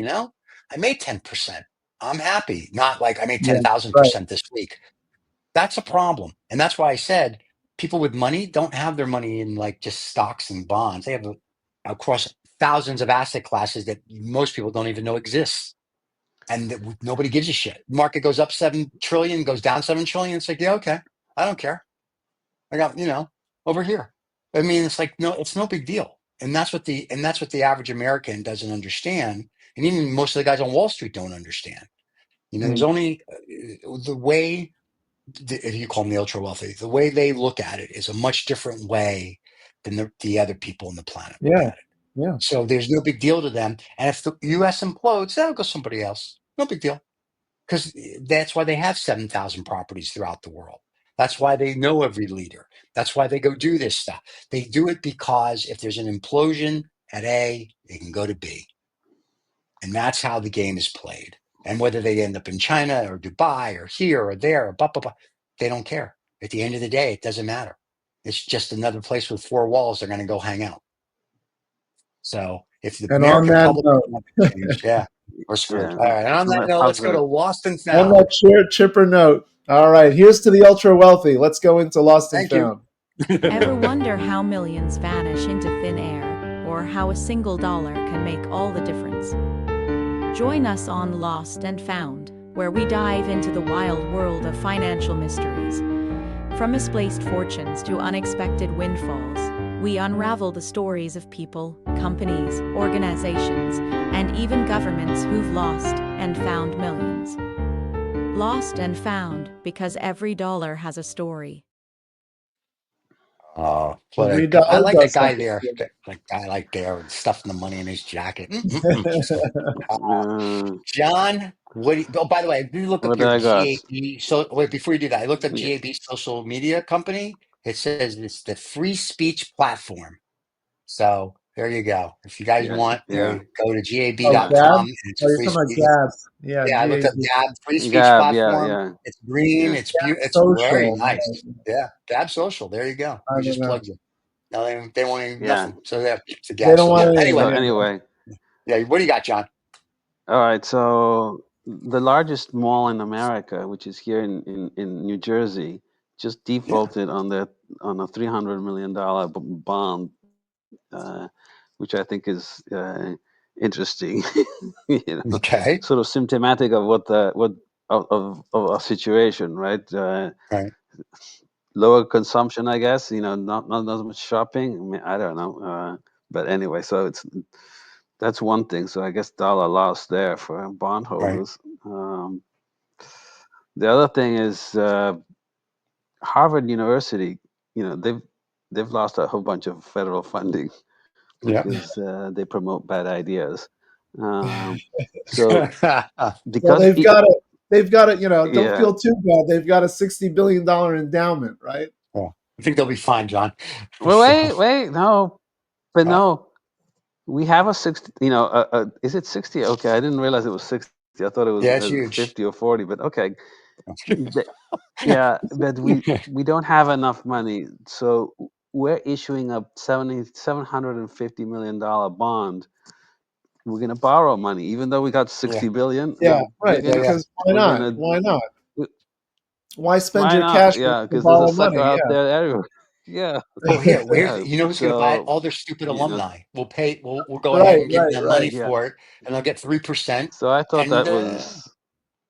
I made 10%. I'm happy. Not like I made yeah, right. 10,000% this week. That's a problem. And that's why I said people with money don't have their money in like just stocks and bonds. They have across thousands of asset classes that most people don't even know exist. And that nobody gives a shit. Market goes up 7 trillion, goes down 7 trillion. It's like, yeah, okay. I don't care. I got, over here. I mean, it's like, no, it's no big deal. And that's what the average American doesn't understand. And even most of the guys on Wall Street don't understand. There's Mm, only the way if you call them the ultra wealthy, the way they look at it is a much different way than the other people on the planet look yeah. at it. Yeah. So there's no big deal to them. And if the US implodes, that'll go somebody else. No big deal. Because that's why they have 7,000 properties throughout the world. That's why they know every leader. That's why they go do this stuff. They do it because if there's an implosion at A, they can go to B. And that's how the game is played. And whether they end up in China or Dubai or here or there or blah, blah, blah, they don't care. At the end of the day, it doesn't matter. It's just another place with four walls they're going to go hang out. So if the And on American that public note, wants to change, yeah, we're screwed. yeah, All right. And on that note, how's let's go that? to Lost and on that Found. chipper note. All right, here's to the ultra wealthy. Let's go into lost and Thank you. found. Ever wonder how millions vanish into thin air, or how a single dollar can make all the difference? Join us on Lost and Found, where we dive into the wild world of financial mysteries. From misplaced fortunes to unexpected windfalls, we unravel the stories of people, companies, organizations, and even governments who've lost and found millions. Lost and found because every dollar has a story. Oh, The what a guy. I $3 like that does guy something. there. That guy like there with stuffing the money in his jacket. So, uh, Uh, John, oh, by the way, you look up what do your I got? GAB. So wait, before you do that, I looked up Yeah. GAB social media company. It says it's the free speech platform. So there you go. If you guys Yeah. want, Yeah. go to Oh, Yeah. Gab? gab.com and Oh, it's you're free talking about speech. Gab. Yeah, Yeah, I looked up GAB. Gab free speech Gab. Yeah. platform. Yeah. It's green. Yeah. It's very Social. nice. Yeah, Gab social. There you go. I We don't just know. plugged you. No, they won't even Yeah. nothing. So yeah, it's a They Gab don't social. want Yeah. Anyway, So anything. anyway, yeah. What do you got, John? all right. So the largest mall in America, which is here in New Jersey, just Yeah. defaulted on a $300 million bond, uh, which I think is interesting. you know, Okay. sort of symptomatic of what of a situation, right? Right. Lower consumption, I guess. Not as much shopping. I mean, I don't know. But anyway, so that's one thing. So I guess dollar loss there for Right. bondholders. The other thing is Harvard University. They've lost a whole bunch of federal funding Yeah. because they promote bad ideas. Um, so Well, because they've got it. They've got it. Don't yeah. feel too bad. They've got a $60 billion endowment, right? Well, I think they'll be fine, John. Well, So, wait, no, but what? no. We have a 60, is it 60? Okay, I didn't realize it was 60. I thought it was Yeah, it's huge. 50 or 40, but okay. But, yeah, but we don't have enough money. So we're issuing a $750 million bond. We're going to borrow money, even though we got Yeah. 60 billion. Yeah, We're right. going Yeah. to, Yeah. Because why we're going not? to, Why not? Why spend why your not? cash Yeah, to because there's a borrow sucker money? out Yeah. there everywhere. Yeah. Oh, yeah. Yeah. You know who's going to buy it? So, All their stupid you know, alumni. We'll pay. We'll go ahead Right, and give right, them money right. yeah. for it, and they'll get 3%. So And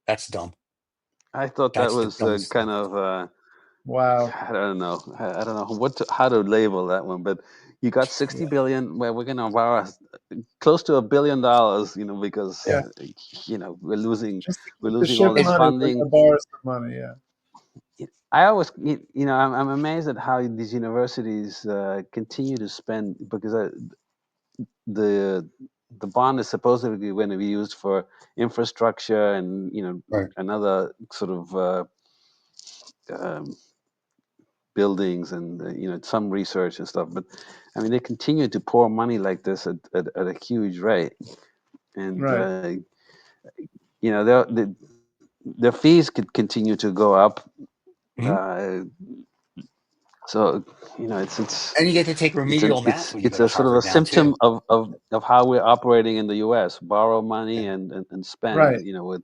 that's dumb. I thought that That's the was dumbest kind thing. of Wow. I don't know. I don't know how to label that one, but you got 60 billion where we're going to borrow close to $1 billion, because Yeah. Yeah. we're losing Just to we're keep the losing all ship this It's running, we're funding. gonna borrow some money. Yeah. I always I'm amazed at how these universities continue to spend because the the bond is supposedly going to be used for infrastructure and right. another sort of um, buildings and some research and stuff. But I mean, they continue to pour money like this at a huge rate, and Right. their fees could continue to go up. Mhm. Uh, so it's And you get to take it's an remedial math it's when you go it's to a sort of a Harvard now too. symptom of how we're operating in the U.S. Borrow money Yeah. and spend. Right. With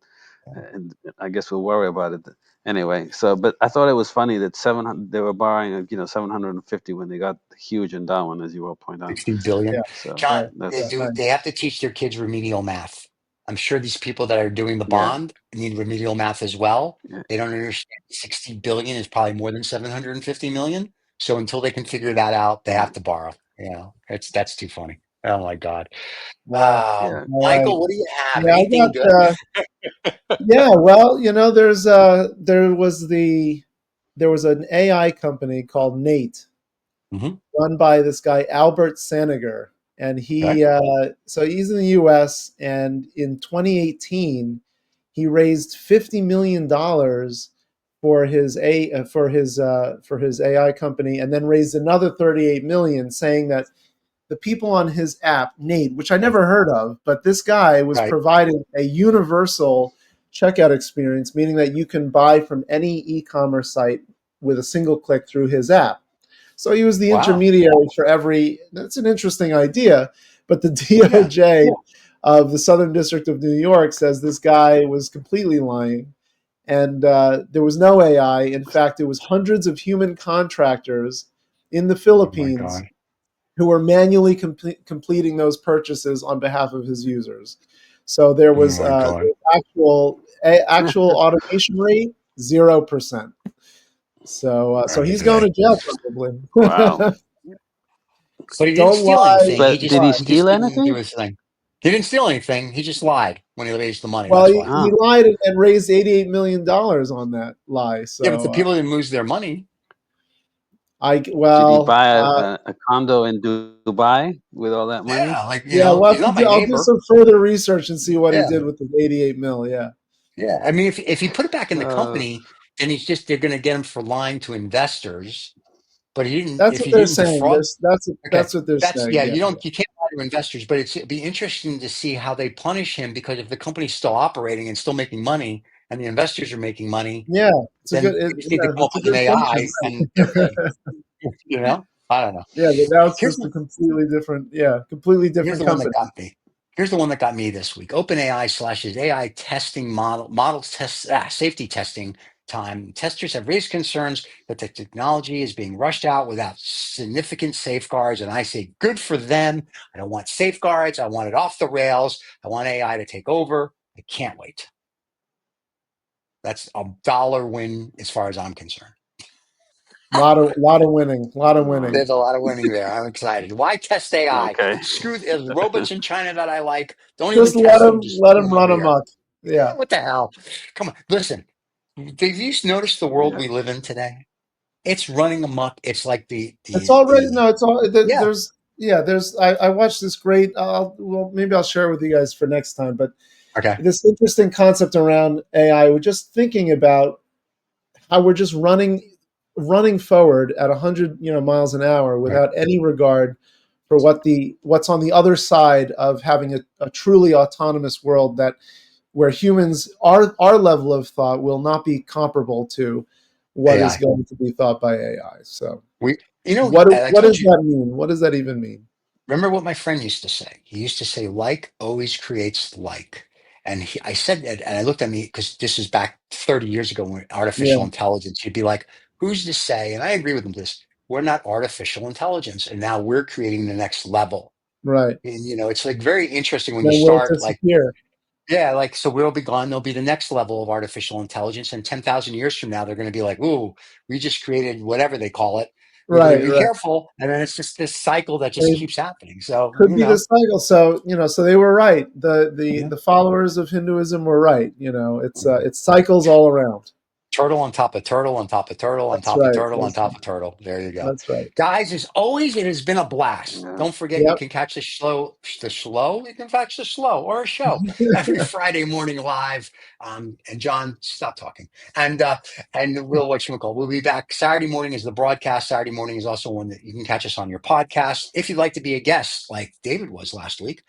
and I guess we'll worry about it anyway. So, but I thought it was funny that 700 they were borrowing 750 when they got huge endowment, as you will point out. 60 Yeah. billion. So Right. John, Yeah. that's Right. they have to teach their kids remedial math. I'm sure these people that are doing the yeah, bond need remedial math as well. yeah, They don't understand 60 billion is probably more than 750 million. So until they can figure that out, they yeah, have to borrow. That's too funny. Oh my God. Wow. yeah. All right. Michael, what do you have? Yeah, I Anything got. good? Yeah. Well, there was an AI company called Nate, Hmm. run by this guy Albert Saniger, and Okay. he's in the U.S. and in 2018 he raised $50 million for his AI company, and then raised another 38 million, saying that the people on his app, Nate, which I Right. never heard of, but this guy was Right. providing a universal checkout experience, meaning that you can buy from any e-commerce site with a single click through his app. So he was the Wow. intermediary for every. That's an interesting idea, but the Yeah. DOJ of the Southern District of New York says this guy was completely lying, and there was no AI. In fact, it was hundreds of human contractors in the Oh my Philippines God. who were manually completing those purchases on behalf of his users. So there Oh was my God. actual automation rate 0%. So he's going to jail probably. Wow. But he didn't Don't steal lie. anything. But did he He just steal didn't do anything? his thing. He didn't steal anything. He just lied when he raised the money. Well, That's he, why. he Oh. lied and raised $88 million on that lie. Yeah, but the So people didn't lose their money. Did he buy a condo in Dubai with all that money? Yeah, like yeah, we'll have he's not my I'll do neighbor. some further research and see what he Yeah, did with the 88 mil. Yeah, yeah. I mean, if he put it back in the Uh, company, then they're going to get him for lying to investors. But he didn't. that's If what he they're didn't saying. defraud. Okay, That's what they're that's saying. yeah. Yeah, You can't lie to investors, but it'd be interesting to see how they punish him because if the company's still operating and still making money, and the investors are making money, yeah. It's a then good. we just need to come up It's a with an good AI, focus. and they're good. I don't know. Yeah, but now it's Here's just a completely different. Yeah, completely Here's different the one that company. got me. Here's the one that got me this week. OpenAI slashes AI testing models test safety testing time. Testers have raised concerns that the technology is being rushed out without significant safeguards. And I say, good for them. I don't want safeguards. I want it off the rails. I want AI to take over. I can't wait. That's a dollar win as far as I'm concerned. Lot of winning. Lot of winning. There's a lot of winning there. I'm excited. Why test AI? okay. Screw the robots in China that I like. Don't even Just test them. Just let put him them run over here. amok. Yeah, Yeah, what the hell? Come on. Listen, have you noticed the world Yeah. we live in today? It's running amok. It's like it's already the no. It's all yeah. there's yeah. There's I watched this great. Well, maybe I'll share it with you guys for next time. But Okay. this interesting concept around AI. We're just thinking about how we're just running forward at 100 miles an hour Right. without any regard for what's on the other side of having a truly autonomous world that where humans our level of thought will not be comparable to what is AI. going to be thought by AI. So We I what told does you, that mean? What does that even mean? remember what my friend used to say? He used to say, like always creates like. And I said that, and I looked at me because this is back 30 years ago when artificial Yeah, intelligence, he'd be like, who's to say? And I agree with him this. We're not artificial intelligence. And now we're creating the next level. right. And, it's like very interesting when you Then we'll start like, disappear. yeah, like, so we'll be gone. There'll be the next level of artificial intelligence. And 10,000 years from now, they're going to be like, ooh, we just created whatever they call it. You better Right, be right. careful. And then it's just this cycle that just It keeps happening. So, could be the cycle. So so they were right. yeah. The followers of Hinduism were right. It's cycles all around. Turtle on top of turtle on top of turtle on That's top of right. turtle on top of turtle. There you go. That's right. Guys, as always, it has been a blast. Yeah. Don't forget you Yep. can catch you can catch the slow or a show every Friday morning live. And John, stop talking. And we'll be back Saturday morning is the broadcast. Saturday morning is also one that you can catch us on your podcast. If you'd like to be a guest like David was last week,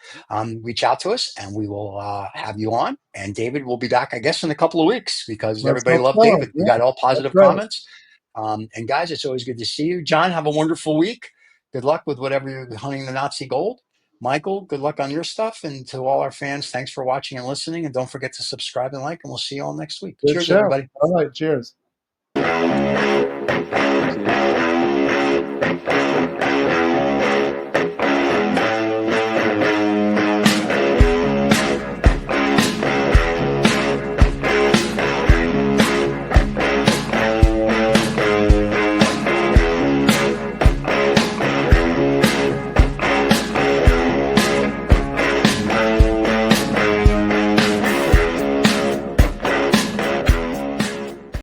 reach out to us and we will have you on. And David will be back, I guess, in a couple of weeks because Let's everybody hope loved so. David. We Yeah, got all that's positive right. comments. And guys, it's always good to see you. John, have a wonderful week. Good luck with whatever you're hunting the Nazi gold. Michael, good luck on your stuff. And to all our fans, thanks for watching and listening. And don't forget to subscribe and like, and we'll see you all next week. Good Cheers, show. everybody. All right. Cheers.